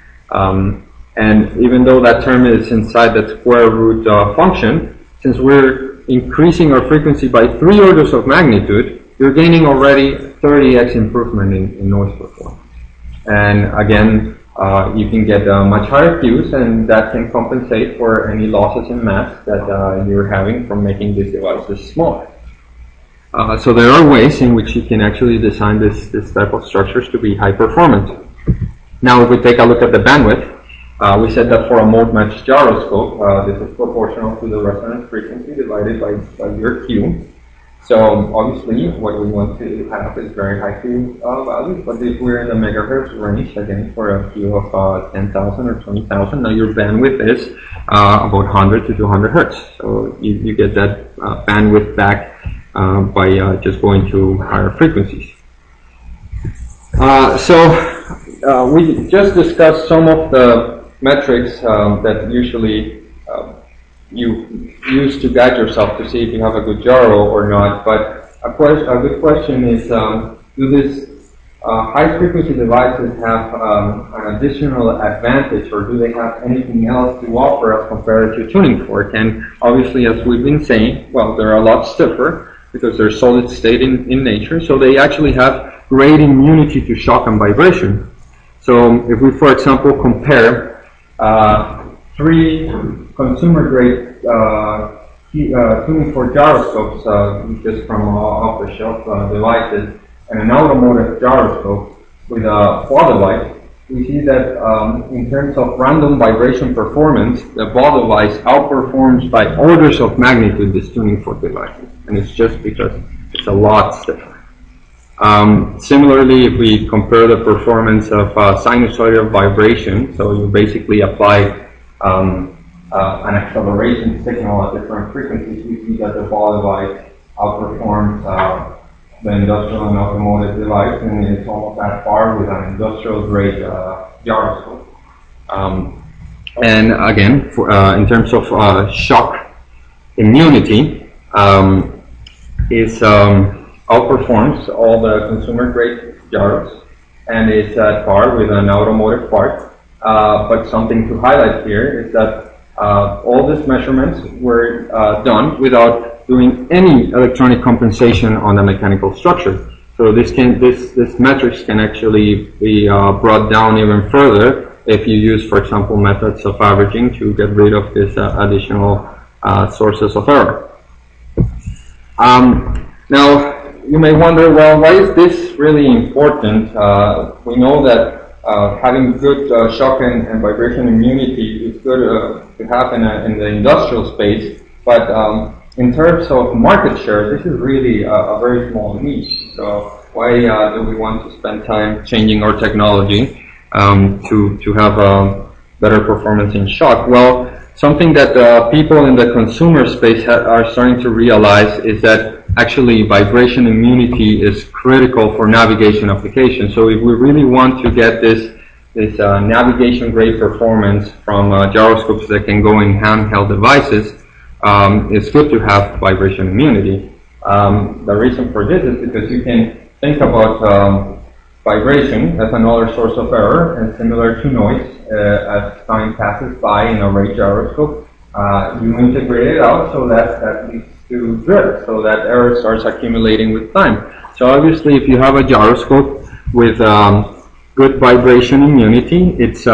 and even though that term is inside the square root function, since we're increasing our frequency by 3 orders of magnitude, you're gaining already 30x improvement in noise performance. And again, you can get much higher Qs, and that can compensate for any losses in mass that you're having from making these devices smaller. So there are ways in which you can actually design this type of structures to be high performant. Now, if we take a look at the bandwidth, we said that for a mode-matched gyroscope, this is proportional to the resonance frequency divided by your Q. So obviously, what we want to have is very high Q values, but if we're in the megahertz range, again, for a Q of 10,000 or 20,000, now your bandwidth is about 100 to 200 hertz. So you get that bandwidth back by just going to higher frequencies. So we just discussed some of the metrics that usually you use to guide yourself to see if you have a good gyro or not. But a good question is, do these high-frequency devices have an additional advantage, or do they have anything else to offer as compared to tuning fork? And obviously, as we've been saying, well, they're a lot stiffer because they're solid state in nature, so they actually have great immunity to shock and vibration. So if we, for example, compare 3 consumer-grade tuning for gyroscopes, just from off-the-shelf devices, and an automotive gyroscope with a ball device, we see that in terms of random vibration performance, the ball device outperforms by orders of magnitude this tuning fork devices, and it's just because it's a lot stiffer. Similarly, if we compare the performance of sinusoidal vibration, so you basically apply an acceleration signal at different frequencies, we see that the ball device outperforms the industrial and automotive device, and it's almost at par with an industrial grade gyroscope. And again, in terms of shock immunity, is outperforms all the consumer grade gyros, and is at par with an automotive part. But something to highlight here is that all these measurements were done without doing any electronic compensation on the mechanical structure. So this metrics can actually be brought down even further if you use, for example, methods of averaging to get rid of these additional sources of error. Now, you may wonder, well, why is this really important? We know that having good shock and vibration immunity is good to have in the industrial space, but in terms of market share, this is really a very small niche. So why do we want to spend time changing our technology to have better performance in shock? Well, something that people in the consumer space are starting to realize is that actually vibration immunity is critical for navigation applications. So if we really want to get this navigation grade performance from gyroscopes that can go in handheld devices, it's good to have vibration immunity. The reason for this is because you can think about vibration as another source of error, and similar to noise, as time passes by in a ray gyroscope, you integrate it out so that leads to drift, so that error starts accumulating with time. So obviously, if you have a gyroscope with good vibration immunity, its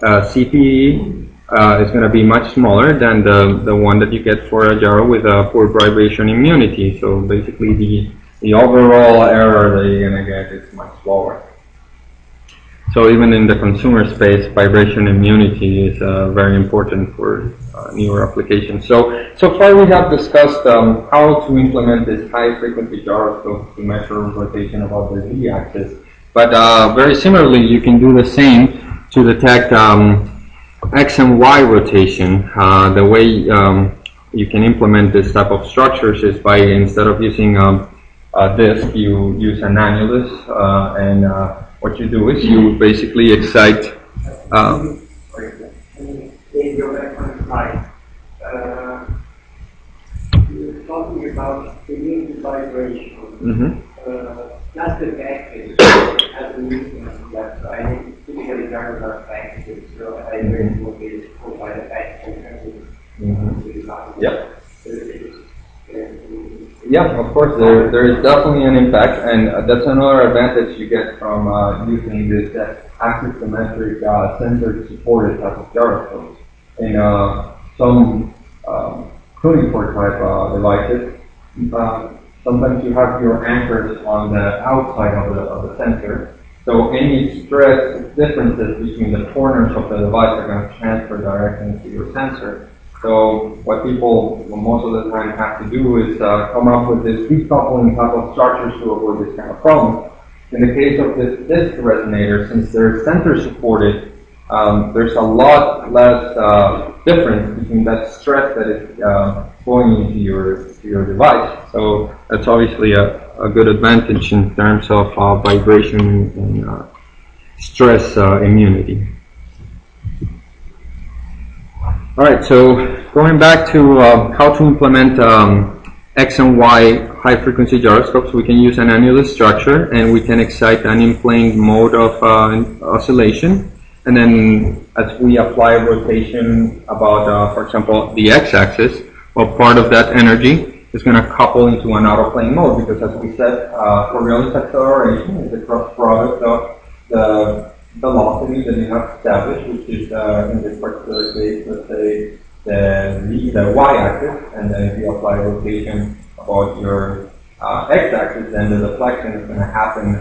CPE is going to be much smaller than the one that you get for a gyro with a poor vibration immunity. So basically, the overall error that you're going to get is much lower. So even in the consumer space, vibration immunity is very important for newer applications. So far we have discussed how to implement this high-frequency gyroscope to measure rotation about the Z-axis. But very similarly, you can do the same to detect X and Y rotation. The way you can implement this type of structures is by, instead of using a disc, you use an annulus, and what you do is you basically excite. You're talking about the means vibration. Plastic axis has a movement that I think typically gyros are axis, so vibration will be pulled by the axis in terms of Yep. Yeah, of course, there is definitely an impact, and that's another advantage you get from using this active symmetric sensor-supported type of gyroscopes. In some tuning fork type devices, sometimes you have your anchors on the outside of the sensor, so any stress differences between the corners of the device are going to transfer directly into your sensor. So what people most of the time have to do is come up with this decoupling type of structures to avoid this kind of problem. In the case of this disc resonator, since they're sensor supported, there's a lot less difference between that stress that is going into your device. So that's obviously a good advantage in terms of vibration and stress immunity. All right, so going back to how to implement X and Y high-frequency gyroscopes, we can use an annulus structure, and we can excite an in-plane mode of oscillation. And then as we apply rotation about, for example, the x-axis, well, part of that energy is going to couple into an out-of-plane mode, because as we said, Coriolis acceleration is a cross product of the velocity that you have established, which is in this particular case, let's say, the y-axis, and then if you apply rotation about your x-axis, then the deflection is going to happen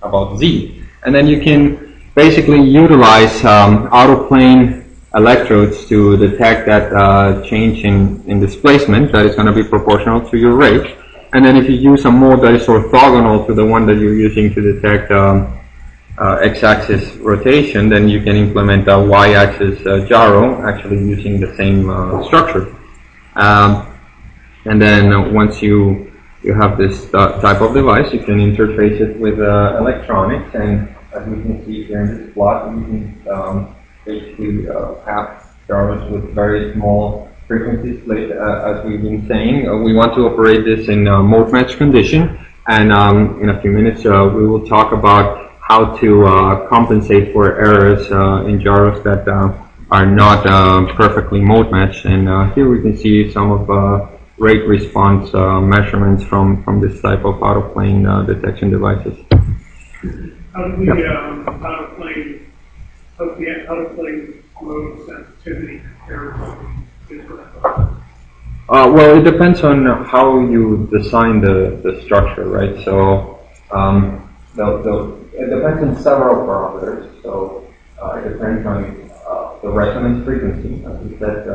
about z. And then you can basically utilize out-of-plane electrodes to detect that change in displacement that is going to be proportional to your rate. And then if you use a mode that is orthogonal to the one that you're using to detect x-axis rotation, then you can implement a y-axis gyro, actually using the same structure. And then once you have this type of device, you can interface it with electronics, and as we can see here in this plot, you can basically have gyros with very small frequency split, as we've been saying. We want to operate this in mode match condition, and in a few minutes we will talk about how to compensate for errors in gyros that are not perfectly mode matched. And here we can see some of rate response measurements from this type of out-of-plane detection devices. How do the out-of-plane mode sensitivity compare to different? Well, it depends on how you design the structure, right? So it depends on several parameters. So it depends on the resonance frequency. As we said,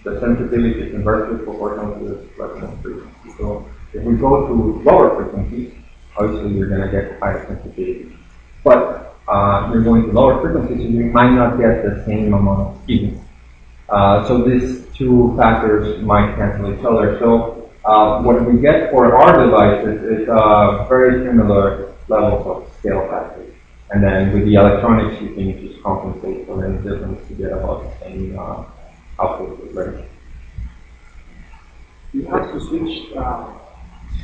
the sensitivity is inversely proportional to the resonance frequency. So if we go to lower frequencies, obviously you're going to get higher sensitivity. But you're going to lower frequencies, so you might not get the same amount of speed. So these two factors might cancel each other. So what we get for our devices is very similar levels of scale factors. And then with the electronics, you can just compensate for any difference to get about the same output range. You have to switch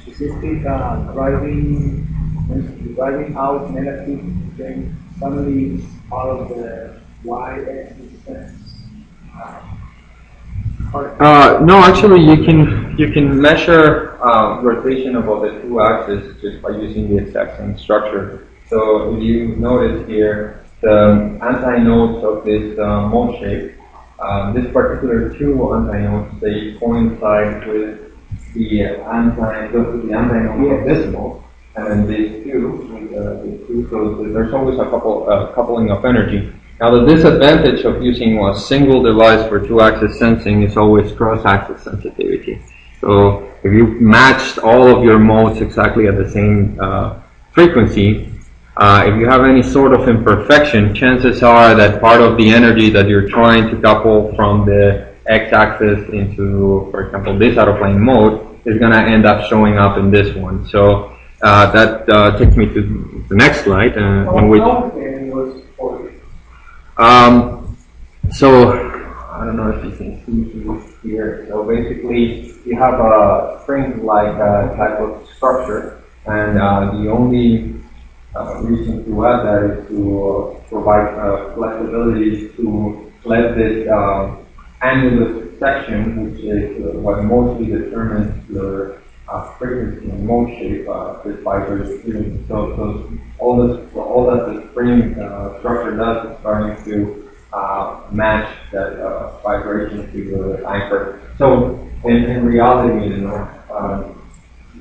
specific driving out negative, then suddenly it's out of the y-axis sense. No, actually, you can measure rotation about the two axes just by using the exact same structure. So if you notice here, the antinodes of this mode shape, this particular two antinodes, they coincide with the antinode of this mode, and then these two, so there's always a coupling of energy. Now, the disadvantage of using a single device for two-axis sensing is always cross-axis sensitivity. So if you matched all of your modes exactly at the same frequency, if you have any sort of imperfection, chances are that part of the energy that you're trying to couple from the x-axis into, for example, this out-of-plane mode is going to end up showing up in this one. So that takes me to the next slide, in which. So I don't know if you can see here. So basically, you have a spring-like type of structure, and the only reason to add that is to provide flexibility to let this annulus section, which is what mostly determines your frequency and mode shape, this vibratory feeling. So all that the spring structure does is starting to match that vibration to the anchor. So in reality, you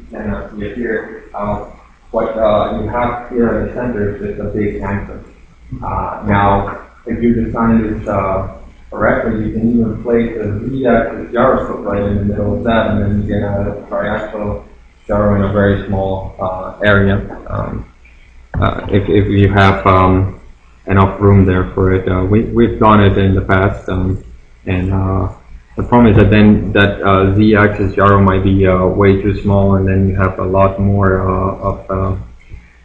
cannot see it here. What you have here at the center is just a big anchor. Now, if you design this correctly, you can even place a Z-axis gyroscope right in the middle of that, and then you get a triaxial gyro in a very small area. If you have enough room there for it, we've done it in the past, and the problem is that then that Z-axis gyro might be way too small, and then you have a lot more of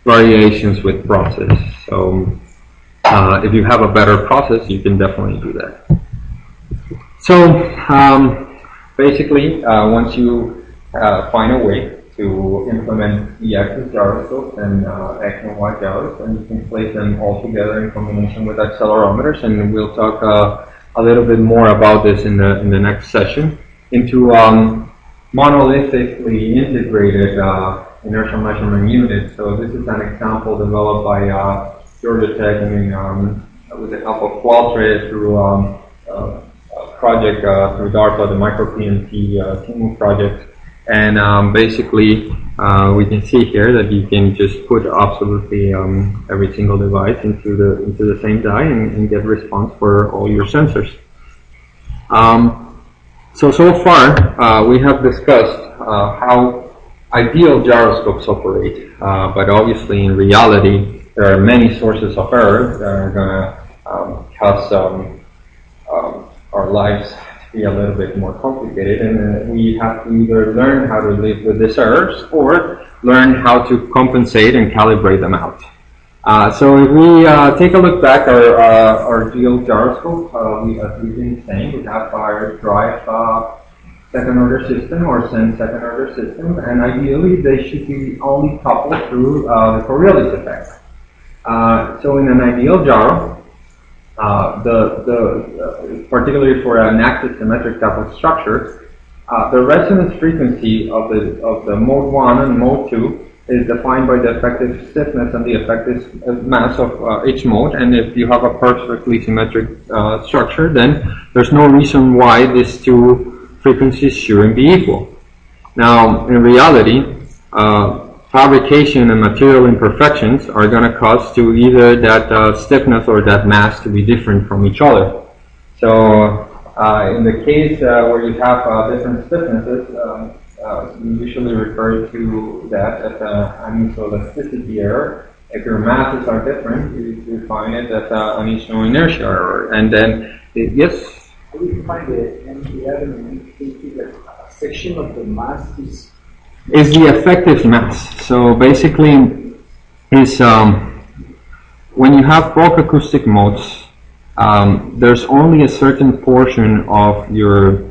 variations with process. So if you have a better process, you can definitely do that. So basically, once you find a way to implement Z-axis gyroscopes and X and Y gyros, and you can place them all together in combination with accelerometers, and we'll talk a little bit more about this in the next session, into monolithically integrated inertial measurement units. So this is an example developed by Georgia Tech, with the help of Qualtrics through project through DARPA, the micro-PNT teamwork project. And basically, we can see here that you can just put absolutely every single device into the same die and get response for all your sensors. So far, we have discussed how ideal gyroscopes operate, but obviously in reality, there are many sources of error that are going to cause our lives to be a little bit more complicated, and we have to either learn how to live with these errors or learn how to compensate and calibrate them out. So if we take a look back at our dual gyroscope, as we've been saying, we have our drive second order system or sense second order system, and ideally they should be only coupled through the Coriolis effect. So in an ideal gyro, particularly for an active symmetric type of structure, the resonance frequency of the mode 1 and mode 2 is defined by the effective stiffness and the effective mass of each mode. And if you have a perfectly symmetric structure, then there's no reason why these two frequencies shouldn't be equal. Now, in reality, fabrication and material imperfections are going to cause to either that stiffness or that mass to be different from each other. So in the case where you have different stiffnesses, we usually refer to that as an isoelasticity error. If your masses are different, you define it as an inertial error. And then, yes? How do you find the MPR that a section of the mass is the effective mass. So basically, is when you have bulk-acoustic modes, there's only a certain portion of your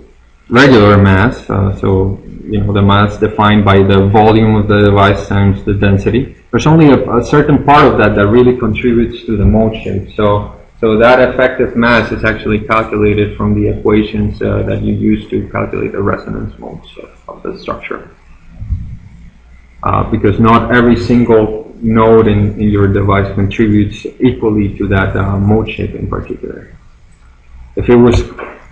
regular mass, so the mass defined by the volume of the device times the density. There's only a certain part of that really contributes to the mode shape. So that effective mass is actually calculated from the equations that you use to calculate the resonance modes of the structure. Because not every single node in your device contributes equally to that mode shape in particular. If it was,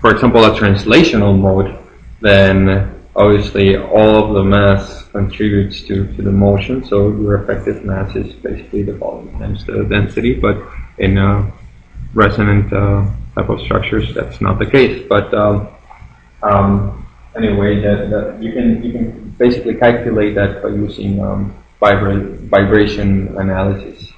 for example, a translational mode, then obviously all of the mass contributes to the motion, so your effective mass is basically the volume times the density, but in resonant type of structures, that's not the case. But anyway, you can basically calculate that by using vibration analysis.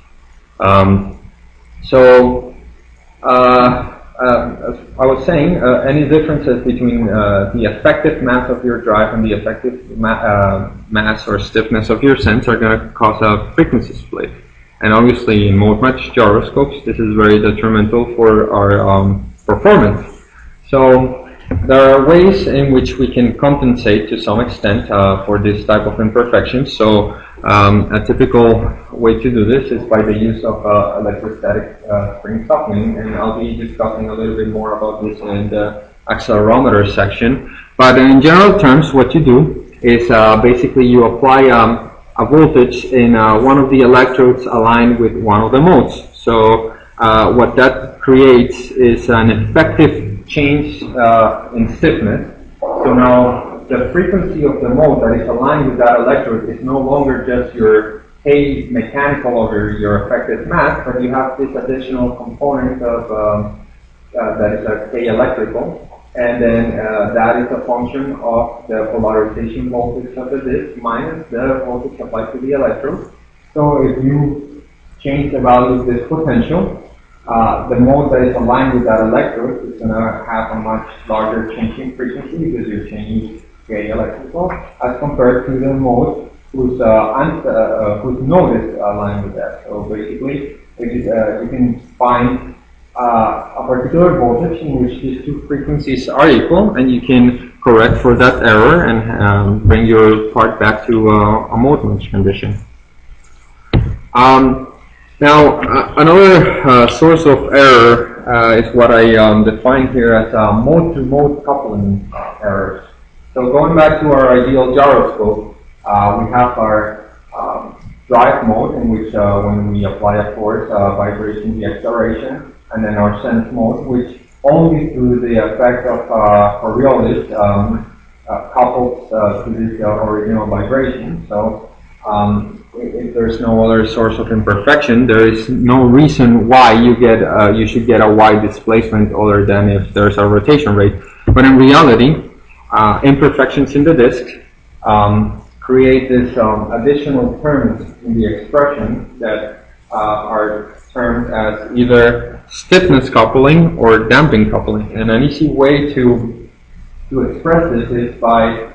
As I was saying, any differences between the effective mass of your drive and the effective mass or stiffness of your sense are going to cause a frequency split. And obviously, in mode-matched gyroscopes, this is very detrimental for our performance. So there are ways in which we can compensate to some extent for this type of imperfections. So a typical way to do this is by the use of electrostatic spring softening, and I'll be discussing a little bit more about this in the accelerometer section. But in general terms, what you do is basically you apply a voltage in one of the electrodes aligned with one of the modes. So what that creates is an effective change in stiffness. So now the frequency of the mode that is aligned with that electrode is no longer just your K mechanical over your effective mass, but you have this additional component of that is a K electrical, and then that is a function of the polarization voltage of the disk minus the voltage applied to the electrode. So if you change the value of this potential, the mode that is aligned with that electrode is going to have a much larger changing frequency because you're changing K electrical as compared to the mode whose node is aligned with that. So basically, you can find a particular voltage in which these two frequencies are equal, and you can correct for that error and bring your part back to a mode match condition. Now, another source of error is what I define here as mode-to-mode coupling errors. So going back to our ideal gyroscope, we have our drive mode in which when we apply a force, vibration, the acceleration, and then our sense mode, which only through the effect of Coriolis coupled to this original vibration. So if there's no other source of imperfection, there is no reason why you should get a wide displacement other than if there's a rotation rate. But in reality, imperfections in the disk create this additional terms in the expression that are termed as either stiffness coupling or damping coupling. And an easy way to express this is by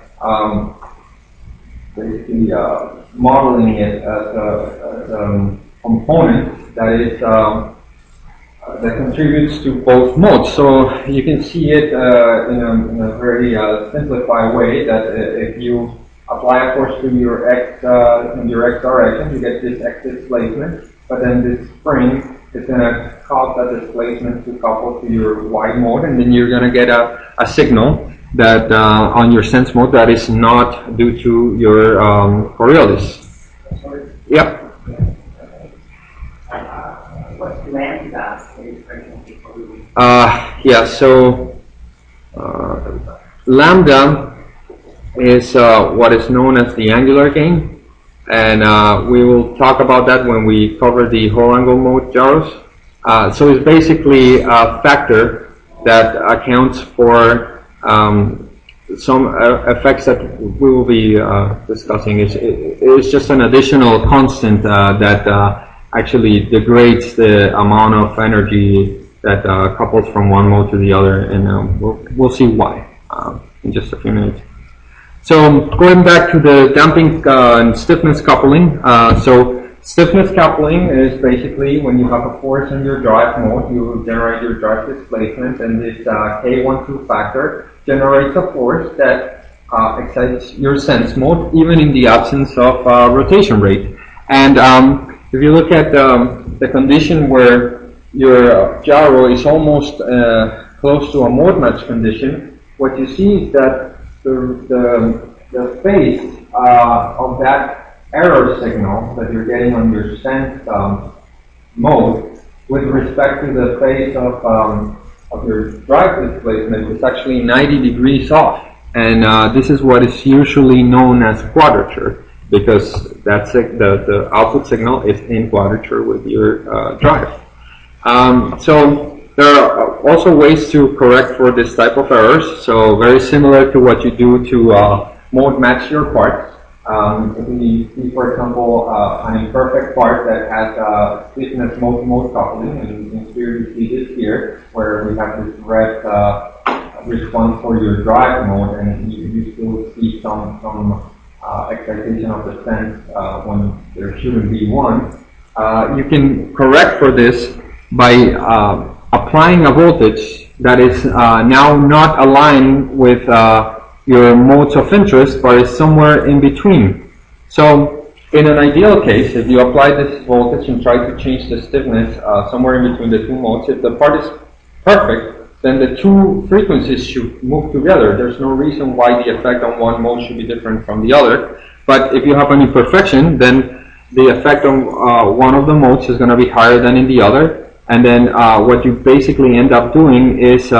basically modeling it as a component that is that contributes to both modes. So you can see it in a very simplified way that if you apply a force to your x in your x direction, you get this x displacement, but then this spring is going to cause that displacement to couple to your y mode, and then you're going to get a signal that on your sense mode that is not due to your Coriolis. Yep. What's lambda? Yeah, so lambda is what is known as the angular gain, and we will talk about that when we cover the whole angle mode gyros. So it's basically a factor that accounts for some effects that we will be discussing. It's just an additional constant that actually degrades the amount of energy that couples from one mode to the other, and we'll see why in just a few minutes. So going back to the damping and stiffness coupling, so stiffness coupling is basically when you have a force in your drive mode, you generate your drive displacement, and this K12 factor generates a force that excites your sense mode, even in the absence of rotation rate. And if you look at the condition where your gyro is almost close to a mode match condition, what you see is that the phase of that error signal that you're getting on your sense mode with respect to the phase of your drive displacement is actually 90 degrees off. And this is what is usually known as quadrature, because that's the output signal is in quadrature with your drive. So there are also ways to correct for this type of errors. So very similar to what you do to mode match your parts. If we see, for example, an imperfect part that has stiffness mode coupling, and here you see this here, where we have this red response for your drive mode, and you still see some excitation of the sense when there shouldn't be one. You can correct for this by applying a voltage that is now not aligned with your modes of interest, but is somewhere in between. So in an ideal case, if you apply this voltage and try to change the stiffness somewhere in between the two modes, if the part is perfect, then the two frequencies should move together. There's no reason why the effect on one mode should be different from the other. But if you have an imperfection, then the effect on one of the modes is going to be higher than in the other. And then what you basically end up doing is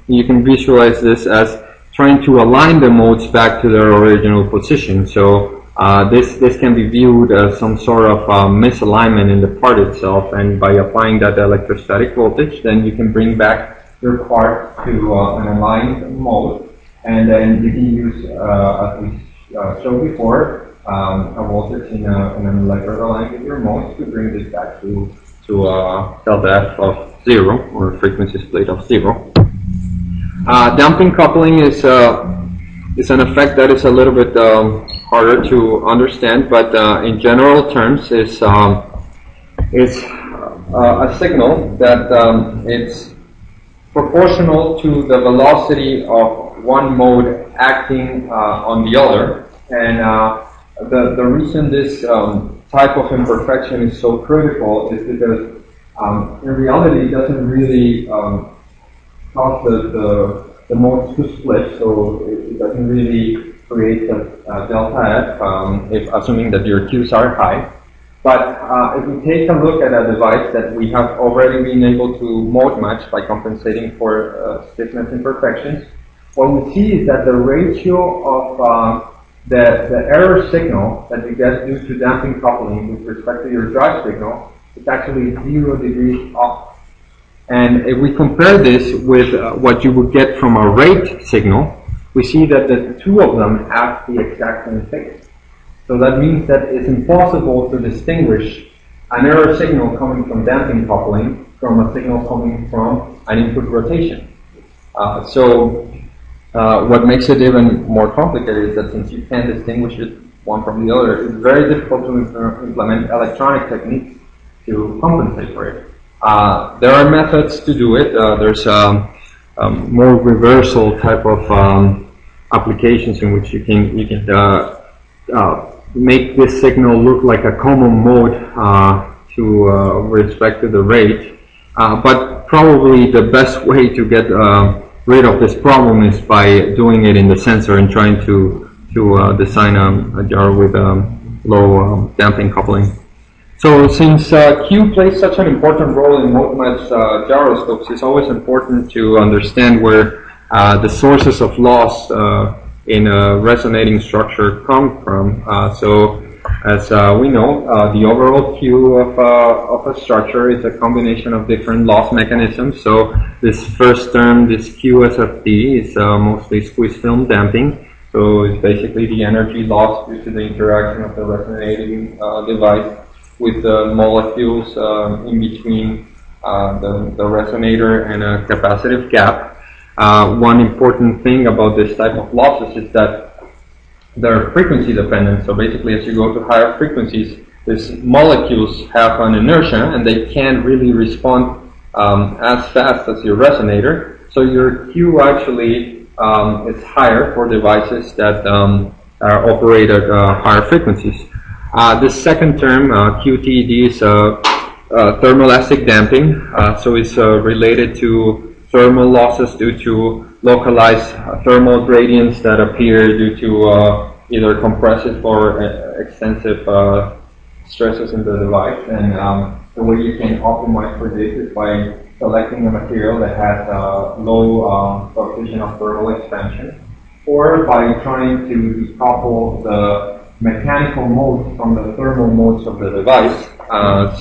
you can visualize this as trying to align the modes back to their original position. So this can be viewed as some sort of misalignment in the part itself, and by applying that electrostatic voltage, then you can bring back your part to an aligned mode, and then you can use, as we showed before, a voltage in an electrode aligned with your modes to bring this back to delta F of 0, or frequency split of 0. Damping coupling is an effect that is a little bit harder to understand, but in general terms is a signal that it's proportional to the velocity of one mode acting on the other. And the reason this type of imperfection is so critical is because in reality it doesn't really cause the modes to split, so it doesn't really create a delta F, if assuming that your Q's are high. But if we take a look at a device that we have already been able to mode match by compensating for stiffness imperfections, what we see is that the ratio of the error signal that you get due to damping coupling with respect to your drive signal is actually 0 degrees off. And if we compare this with what you would get from a rate signal, we see that the two of them have the exact same phase. So that means that it's impossible to distinguish an error signal coming from damping coupling from a signal coming from an input rotation. What makes it even more complicated is that since you can't distinguish it one from the other, it's very difficult to implement electronic techniques to compensate for it. There are methods to do it. There's more reversal type of applications in which you can make this signal look like a common mode to respect to the rate. But probably the best way to get rid of this problem is by doing it in the sensor and trying to design a gyro with low damping coupling. So since Q plays such an important role in MEMS gyroscopes, it's always important to understand where the sources of loss in a resonating structure come from. So as we know, the overall Q of a structure is a combination of different loss mechanisms. So this first term, this QSFD, is mostly squeeze film damping. So it's basically the energy loss due to the interaction of the resonating device with the molecules in between the resonator and a capacitive gap. One important thing about this type of losses is that they're frequency dependent. So basically, as you go to higher frequencies, these molecules have an inertia and they can't really respond as fast as your resonator. So your Q actually is higher for devices that operate at higher frequencies. The second term, QTD, is thermoelastic damping. So it's related to thermal losses due to localized thermal gradients that appear due to either compressive or extensive stresses in the device. And the way you can optimize for this is by selecting a material that has a low coefficient of thermal expansion, or by trying to decouple the mechanical modes from the thermal modes of the device.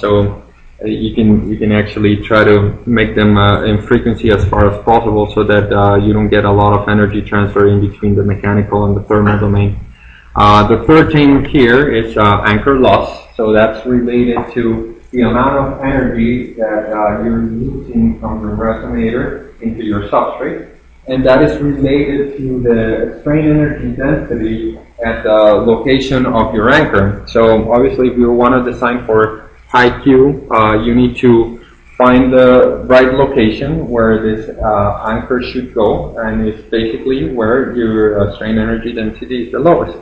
So you can actually try to make them in frequency as far as possible so that you don't get a lot of energy transfer in between the mechanical and the thermal domain. The third thing here is anchor loss. So that's related to the amount of energy that you're losing from the resonator into your substrate. And that is related to the strain energy density at the location of your anchor. So obviously, if you want to design for high Q, you need to find the right location where this anchor should go, and it's basically where your strain energy density is the lowest.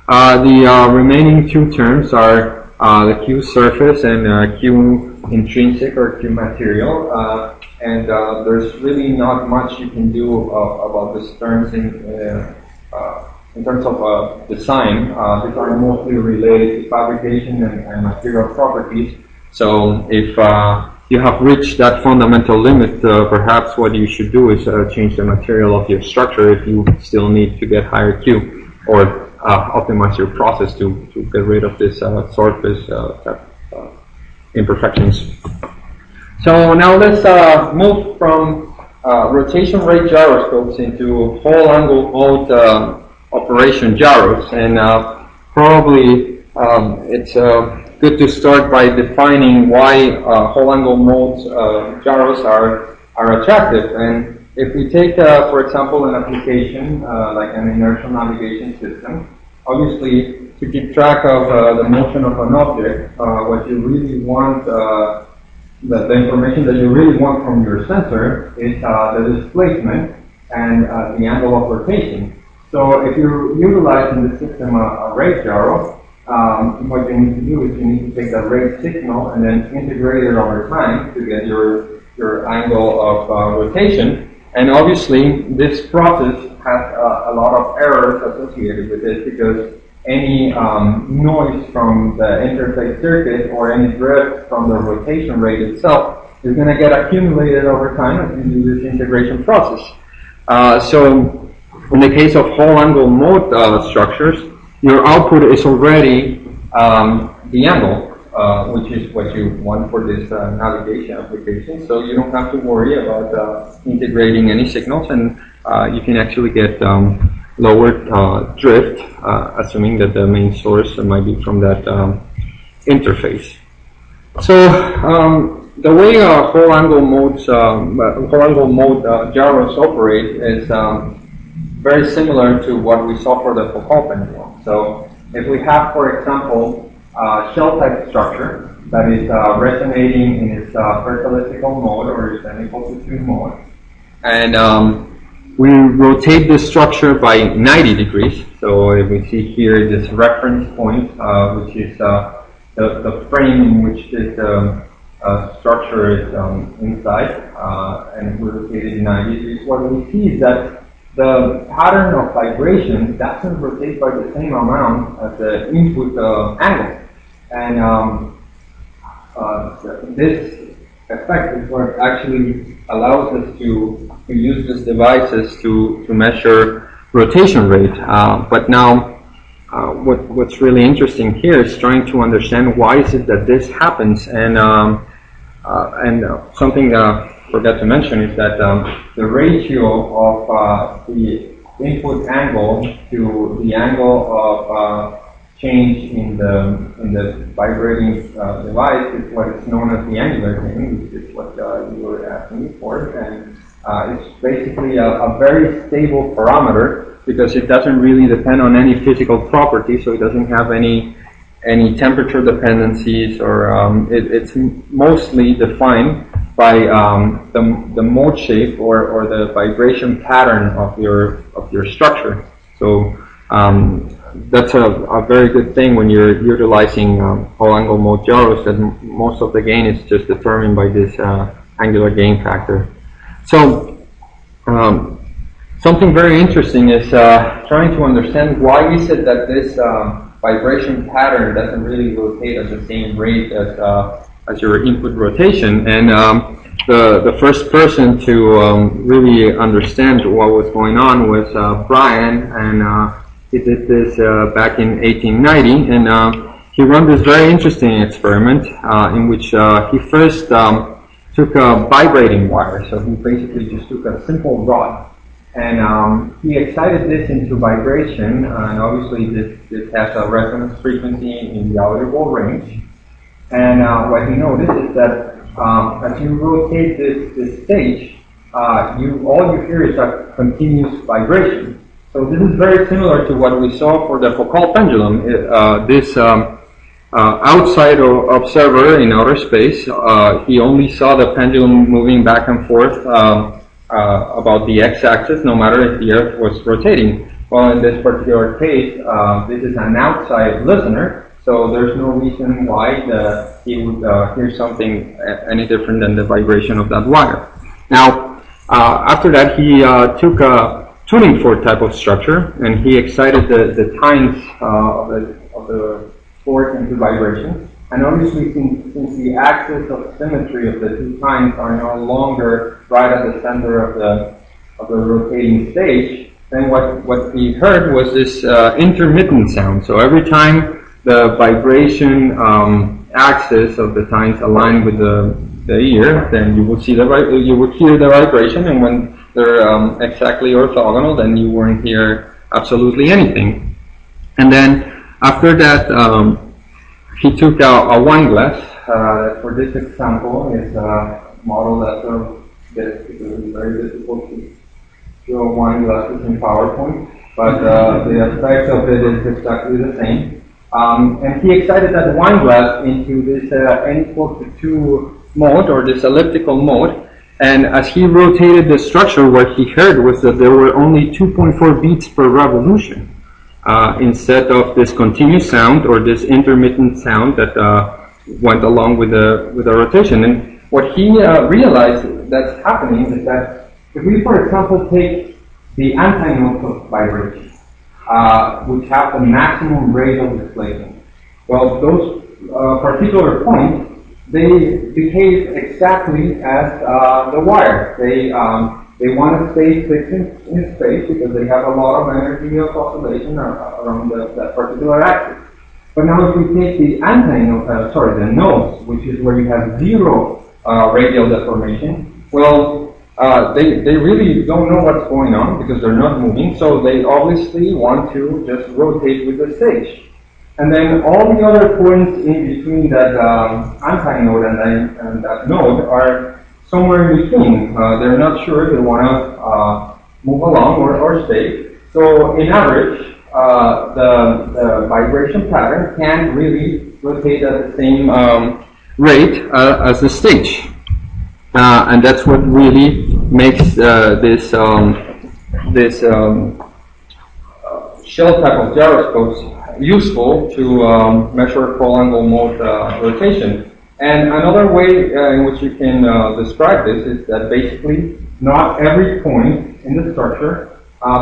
The remaining two terms are the Q surface and Q intrinsic or Q material. And there's really not much you can do about these terms in terms of design. These are mostly related to fabrication and material properties. So if you have reached that fundamental limit, perhaps what you should do is change the material of your structure if you still need to get higher Q, or optimize your process to get rid of this surface imperfections. So now let's move from rotation rate gyroscopes into whole angle mode operation gyros, and probably it's good to start by defining why whole angle mode gyros are attractive. And if we take, for example, an application like an inertial navigation system, obviously to keep track of the motion of an object, what you really want, the information that you really want from your sensor is the displacement and the angle of rotation. So if you're utilizing the system a rate gyro, what you need to do is you need to take that rate signal and then integrate it over time to get your angle of rotation. And obviously this process has a lot of errors associated with it, because any noise from the interface circuit or any drift from the rotation rate itself is going to get accumulated over time as you do this integration process. So in the case of whole angle mode structures, your output is already the angle, which is what you want for this navigation application. So you don't have to worry about integrating any signals, and you can actually get lower drift, assuming that the main source might be from that interface. So the way whole angle mode gyros operate is very similar to what we saw for the Foucault pendulum. So if we have, for example, shell-type structure that is resonating in its first elliptical mode or its n equal to 2 mode, and we rotate this structure by 90 degrees. So if we see here this reference point, which is the frame in which this structure is inside, and we rotate it 90 degrees, what we see is that the pattern of vibration doesn't rotate by the same amount as the input angle. And this effect is what actually allows us to use these devices to measure rotation rate. But now, what's really interesting here is trying to understand why is it that this happens. And something I forgot to mention is that the ratio of the input angle to the angle of change in the vibrating device is what is known as the angular gain, which is what you were asking me for, and it's basically a very stable parameter because it doesn't really depend on any physical property, so it doesn't have any temperature dependencies, or it's mostly defined by the mode shape or the vibration pattern of your structure. So that's a very good thing when you're utilizing whole angle mode gyros, that most of the gain is just determined by this angular gain factor. So something very interesting is trying to understand why is it that this vibration pattern doesn't really rotate at the same rate as your input rotation. And the first person to really understand what was going on was Brian, and he did this back in 1890, and he ran this very interesting experiment in which he first took a vibrating wire. So he basically just took a simple rod, and he excited this into vibration, and obviously this has a resonance frequency in the audible range. And what he noticed is that as you rotate this stage, all you hear is a continuous vibration. So this is very similar to what we saw for the Foucault pendulum. This outside observer in outer space, he only saw the pendulum moving back and forth about the x-axis, no matter if the Earth was rotating. Well, in this particular case, this is an outside listener, so there's no reason why he would hear something any different than the vibration of that wire. Now, after that, he took a tuning fork type of structure, and he excited the tines of the fork into vibration. And obviously, since the axis of symmetry of the two tines are no longer right at the center of the rotating stage, then what he heard was this intermittent sound. So every time the vibration axis of the tines align with the ear, then you will see you would hear the vibration, and when they're exactly orthogonal, then you won't hear absolutely anything. And then after that, he took a wine glass. For this example, is a model that gets very difficult to draw wine glasses in PowerPoint, but the effect of it is exactly the same. And he excited that wine glass into this n equal to 2 mode, or this elliptical mode. And as he rotated the structure, what he heard was that there were only 2.4 beats per revolution, instead of this continuous sound or this intermittent sound that went along with the rotation. And what he realized that's happening is that if we, for example, take the antinodes of vibration, which have the maximum radial displacement. Well, those particular points, they behave exactly as the wire. They want to stay fixed in space because they have a lot of energy of oscillation around that particular axis. But now if we take the the nodes, which is where you have zero radial deformation, well, they really don't know what's going on because they're not moving, so they obviously want to just rotate with the stage. And then all the other points in between that antinode and that node are somewhere in between. They're not sure they want to move along or stay. So in average, the vibration pattern can't really rotate at the same rate as the stage. And that's what really makes this shell type of gyroscopes useful to measure full angle mode rotation. And another way in which you can describe this is that basically not every point in the structure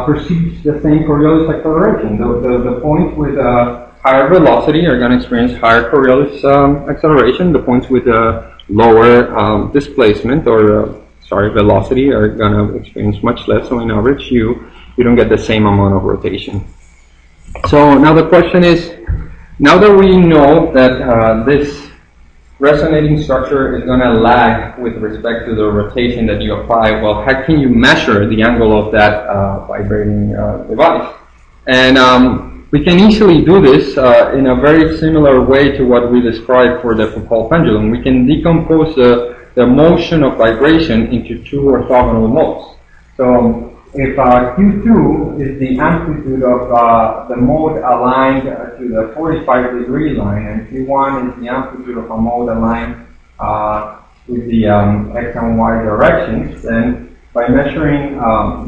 perceives the same Coriolis acceleration. The points with higher velocity are going to experience higher Coriolis acceleration. The points with lower displacement or velocity are going to experience much less. So in average, you don't get the same amount of rotation. So now the question is, now that we know that this resonating structure is going to lag with respect to the rotation that you apply, well, how can you measure the angle of that vibrating device? And we can easily do this in a very similar way to what we described for the Foucault pendulum. We can decompose the motion of vibration into two orthogonal modes. So if Q2 is the amplitude of the mode aligned to the 45-degree line, and Q1 is the amplitude of a mode aligned with the x and y directions, then by measuring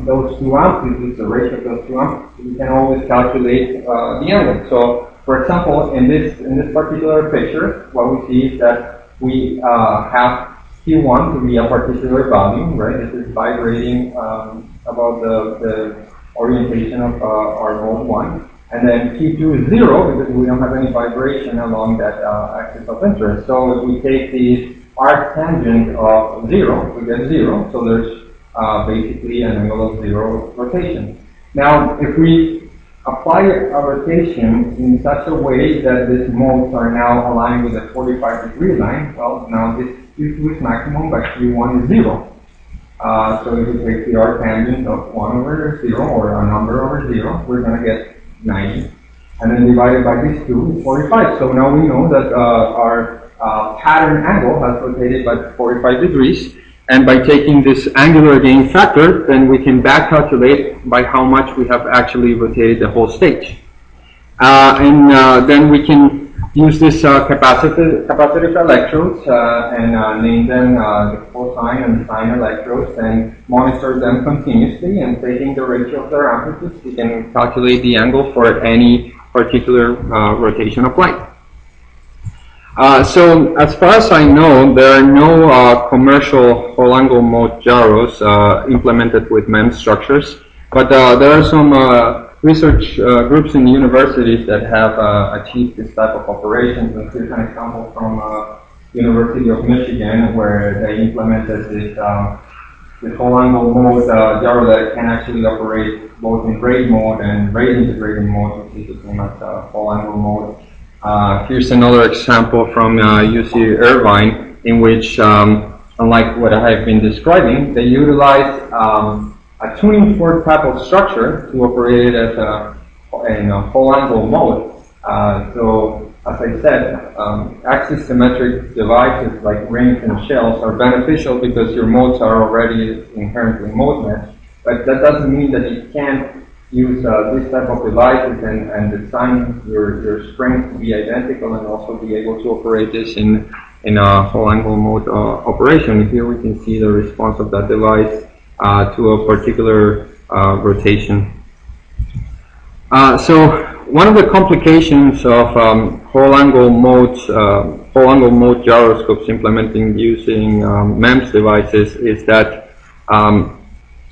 those two amplitudes, the ratio of those two amplitudes, we can always calculate the angle. So, for example, in this particular picture, what we see is that we have Q1 to be a particular value, right? This is vibrating about the orientation of our mode 1. And then Q2 is 0 because we don't have any vibration along that axis of interest. So if we take the arc tangent of 0, we get 0. So there's basically an angle of 0 rotation. Now, if we apply a rotation in such a way that these modes are now aligned with the 45-degree line, well, now this Q2 is maximum, but Q1 is 0. So if we take the arc tangent of 1 over 0, or a number over 0, we're going to get 90. And then divided by these two is 45. So now we know that our pattern angle has rotated by 45 degrees. And by taking this angular gain factor, then we can back calculate by how much we have actually rotated the whole stage. Then we can use this capacitive electrodes and name them the cosine and sine electrodes and monitor them continuously, and taking the ratio of their amplitudes, we can calculate the angle for any particular rotation of light. So as far as I know, there are no commercial whole angle mode gyros implemented with MEMS structures, but there are some research groups in universities that have achieved this type of operations. And here's an example from University of Michigan, where they implemented this whole angle mode gyro that can actually operate both in rate mode and rate integrated mode, which is the same as whole angle mode. Here's another example from UC Irvine, in which, unlike what I have been describing, they utilize a tuning fork type of structure to operate it as in a whole angle mode. So, as I said, axis symmetric devices like rings and shells are beneficial because your modes are already inherently mode matched. But that doesn't mean that you can't use this type of devices and design your springs to be identical and also be able to operate this in a whole angle mode operation. Here we can see the response of that device to a particular rotation. So one of the complications of whole angle mode gyroscopes implementing using MEMS devices is that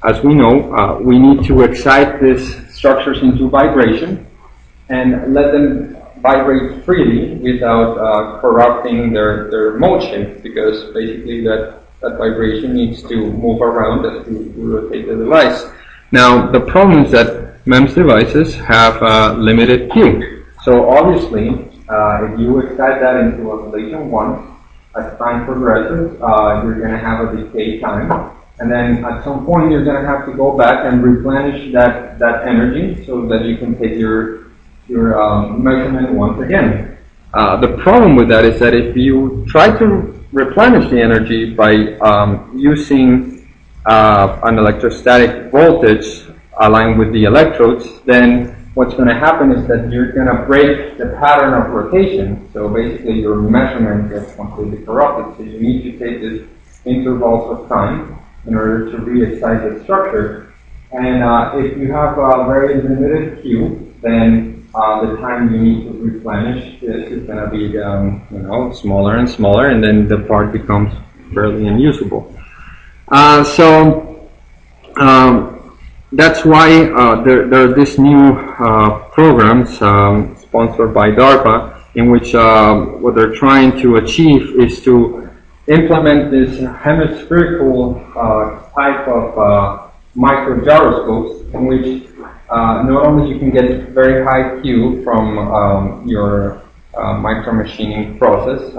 as we know, we need to excite these structures into vibration and let them vibrate freely without corrupting their mode shape, because basically that vibration needs to move around as we rotate the device. Now, the problem is that MEMS devices have limited Q. So obviously, if you excite that into oscillation 1, as time progresses, you're going to have a decay time. And then at some point, you're going to have to go back and replenish that energy so that you can take your measurement once again. The problem with that is that if you try to replenish the energy by using an electrostatic voltage aligned with the electrodes, then what's going to happen is that you're going to break the pattern of rotation. So basically your measurement gets completely corrupted. So you need to take these intervals of time in order to re-excite the structure. And if you have a very limited Q, then the time you need to replenish this is going to be smaller and smaller, and then the part becomes fairly unusable. That's why there are these new programs sponsored by DARPA, in which what they're trying to achieve is to implement this hemispherical type of micro gyroscopes, in which not only you can get very high Q from your micromachining process,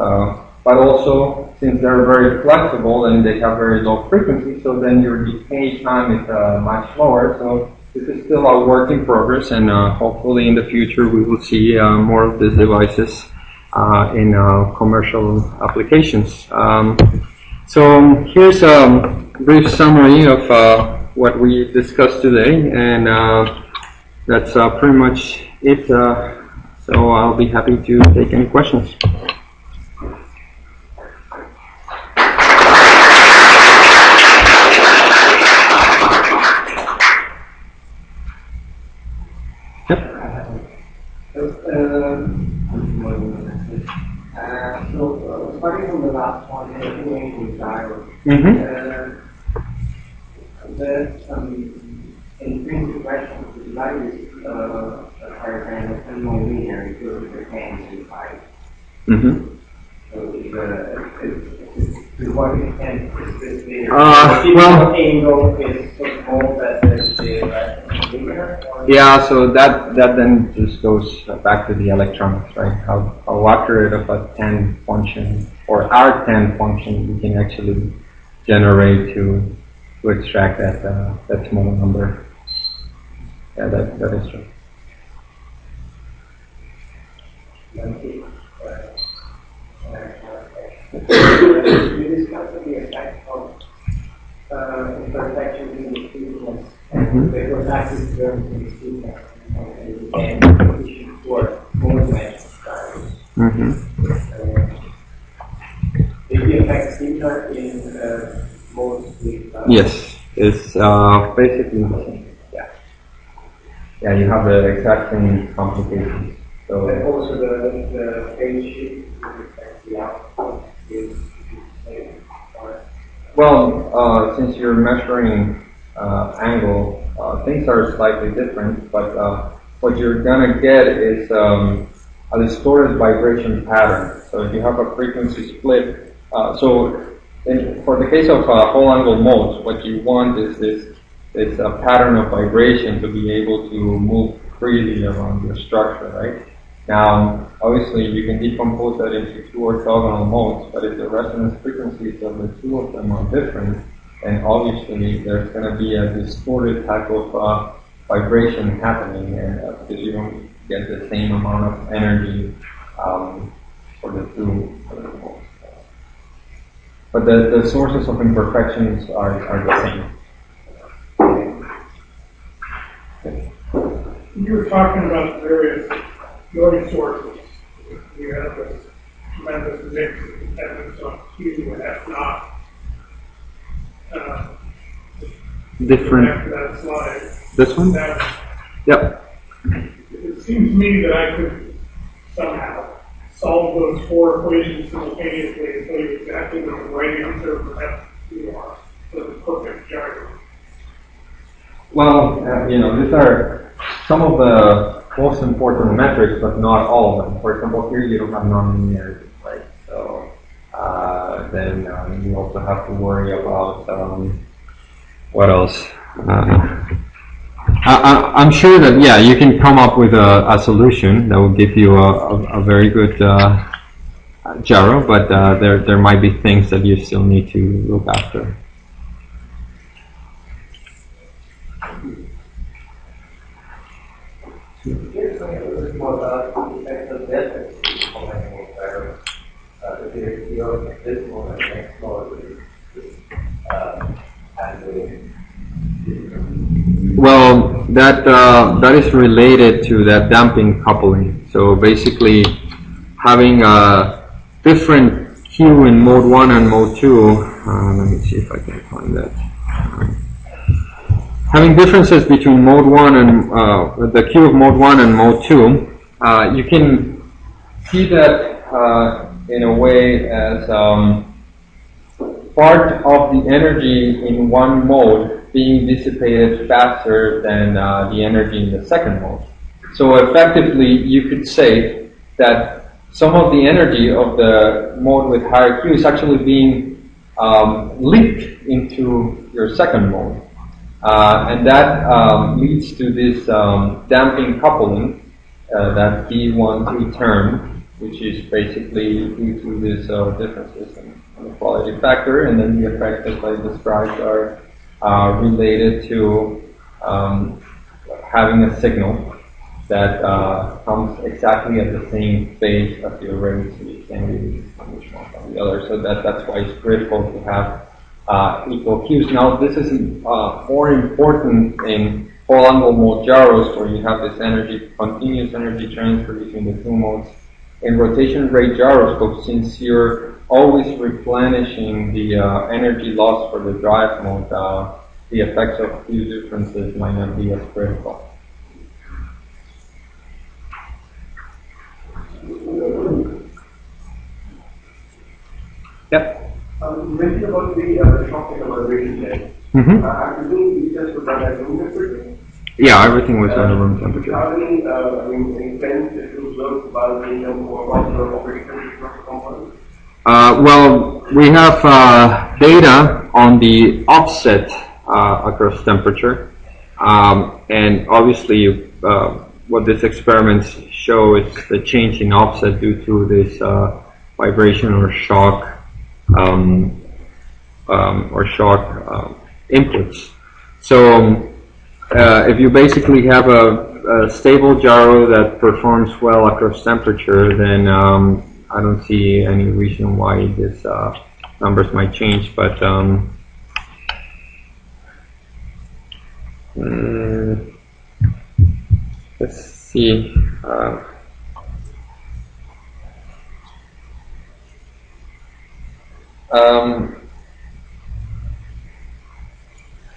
but also since they're very flexible and they have very low frequency, so then your decay time is much lower. So this is still a work in progress, and hopefully in the future we will see more of these devices in commercial applications. So here's a brief summary of what we discussed today, and that's pretty much it. So I'll be happy to take any questions. So starting from the last one, with gyros, in principle, the device is are kind of non-linear because the hands is high. So to what extent is this the angle is so small that there's linear? Yeah, so that then just goes back to the electronics, right? How accurate of a 10 function or R10 function we can actually generate to extract that small number. Yeah, that is true. You discussed the effect of imperfections in the sequence, and the protective terms in the sequence, and pushing toward more dimensional gyros. Is the effect similar in mostly? Yes, it's basically the same. Yeah, you have the exact same complications. So and also the phase shift with respect to the output is the same. Well, since you're measuring angle, things are slightly different, but what you're gonna get is a distorted vibration pattern. So if you have a frequency split, for the case of whole angle modes, what you want is a pattern of vibration to be able to move freely around your structure, right? Now, obviously, you can decompose that into two orthogonal modes, but if the resonance frequencies of the two of them are different, then obviously there's going to be a distorted type of vibration happening, and because you don't get the same amount of energy for the two modes. But the sources of imperfections are the same. You were talking about various noise sources. You have this tremendous mix of dependence on Q and F naught. Different. After that slide. This one? Yep. It seems to me that I could somehow solve those four equations simultaneously and tell you exactly what the right answer for F2 are for the perfect gyro. Well, these are some of the most important metrics, but not all of them. For example, here you don't have non-linearity, right? So then you also have to worry about what else. I'm sure that you can come up with a solution that will give you a very good gyro, but there might be things that you still need to look after. Here's something a little bit more about the effects of distance on the gyros. If you go like this one and next one, Well, that is related to that damping coupling. So basically, having a different Q in mode 1 and mode 2. Let me see if I can find that. Having differences between mode 1 and the Q of mode 1 and mode 2, you can see that in a way as part of the energy in one mode being dissipated faster than the energy in the second mode. So effectively, you could say that some of the energy of the mode with higher Q is actually being leaked into your second mode. And that leads to this damping coupling, that D1-2 term, which is basically due to this differences in the quality factor, and then the effects that I described are related to having a signal that comes exactly at the same phase as the array, so you can't really distinguish one from the other. So that's why it's critical to have equal Qs. Now, this is more important in whole angle mode gyros, where you have this continuous energy transfer between the two modes. In rotation rate gyroscopes, since you're always replenishing the energy loss for the drive mode, the effects of Q differences might not be as critical. Yep. You mentioned about the shock and vibration there. I presume you just put that at room temperature? Yeah, everything was at room temperature. How many, any trends that you observed about the operating temperature of the component? Well, we have data on the offset across temperature, and obviously what these experiments show is the change in offset due to this vibration or shock inputs. So if you basically have a stable gyro that performs well across temperature, then I don't see any reason why these numbers might change. But let's see.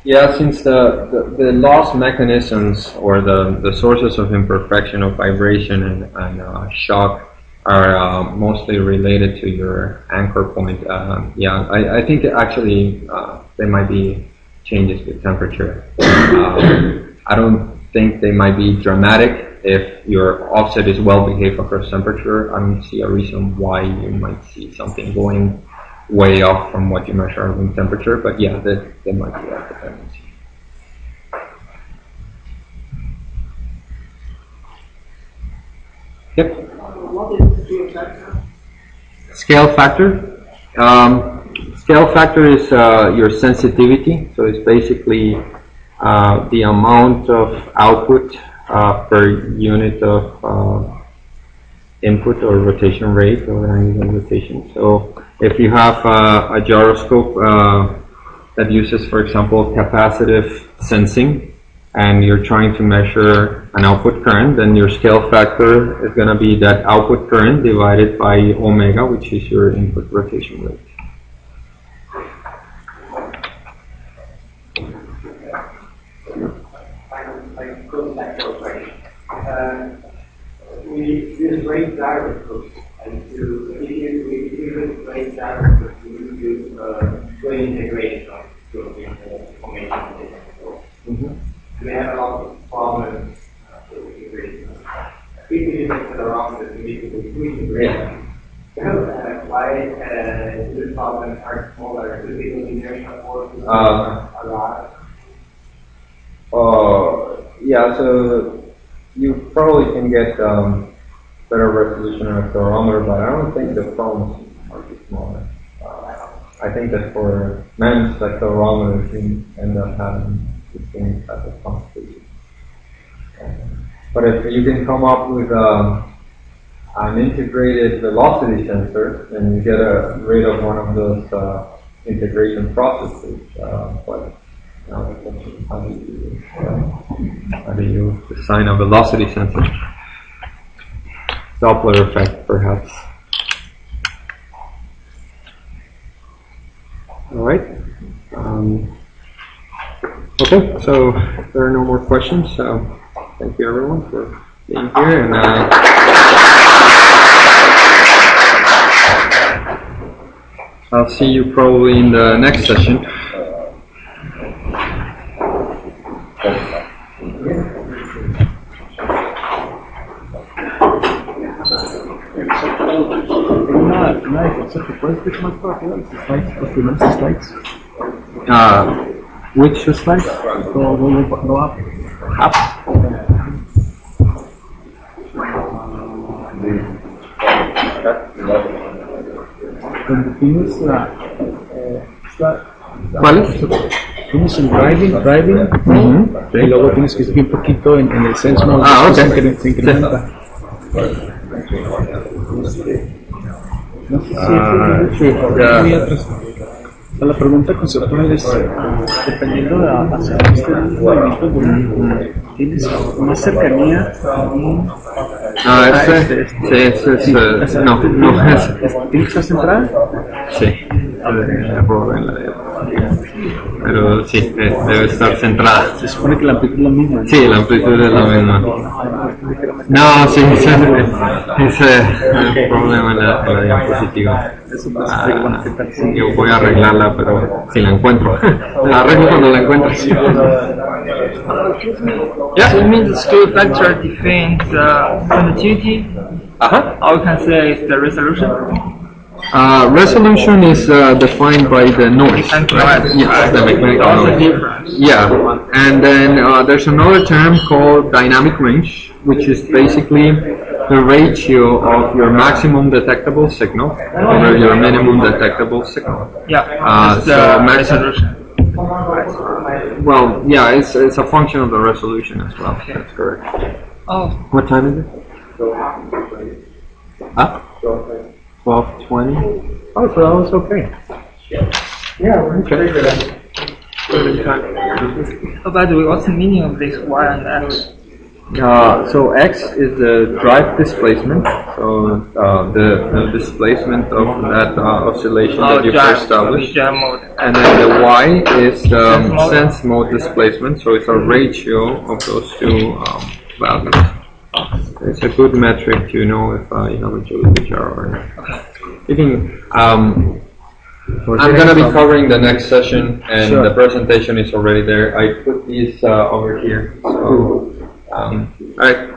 Yeah, since the loss mechanisms or the sources of imperfection of vibration and shock are mostly related to your anchor point, I think actually there might be changes with temperature. I don't think they might be dramatic. If your offset is well behaved across temperature, I don't see a reason why you might see something going way off from what you measure at room temperature, but yeah, there might be that dependency. Yep. What is the scale factor? Scale factor? Scale factor is your sensitivity, so it's basically the amount of output per unit of input or rotation rate or angular rotation. So if you have a gyroscope that uses, for example, capacitive sensing, and you're trying to measure an output current, then your scale factor is going to be that output current divided by omega, which is your input rotation rate. We use great gyroscopes, and if you use great gyroscopes, you use great integration of the information. inertial forces a lot? Yeah, so you probably can get better resolution on a accelerometer, but I don't think the phones are too small. I think that for MEMS accelerometers, you end up having the same type of complication. But if you can come up with an integrated velocity sensor, then you get rid of one of those integration processes. But now the question is, how do you design a velocity sensor? Doppler effect, perhaps. All right. Okay, so if there are no more questions, thank you everyone for being here, and I'll see you probably in the next session. ¿Puedes explicar más para los slides, los primeros slides? Which slides? Go up. Donde tienes ¿Cuál es? Tienes el driving Sí. y luego tienes que ir un poquito en el sense mode. Ok. Se incrementa. No sé si la pregunta conceptual es, dependiendo de hacia este movimiento, ¿tienes más cercanía? ¿Tienes que estar centrada? Sí, error en la pero sí, debe estar centrada. Se supone que la amplitud es la misma. Sí, la amplitud es la misma. No, sí, ese es el problema en la diapositiva. Yo voy a arreglarla, pero si la encuentro. La arreglo cuando la encuentro. Yeah. So it means the scale factor defines the conductivity, or we can say it's the resolution. Resolution is defined by the noise. Yes, the mechanical noise. Yeah, and then there's another term called dynamic range, which is basically the ratio of your maximum detectable signal over your minimum detectable signal. Yeah, So resolution. Well, yeah, it's a function of the resolution as well. That's correct. Oh, What time is it? Huh? 12:20. Oh, so that was okay. Yeah, we're Okay. oh, by the way, what's the meaning of this Y and X? So X is the drive displacement. So the displacement of that oscillation that you first established. Drive mode. And then the Y is the sense mode displacement. So it's a ratio of those two values. It's a good metric to know if you have a Julie gyro or not. You can. I'm going to be covering the next session, and the presentation is already there. I put these over here. So, all right.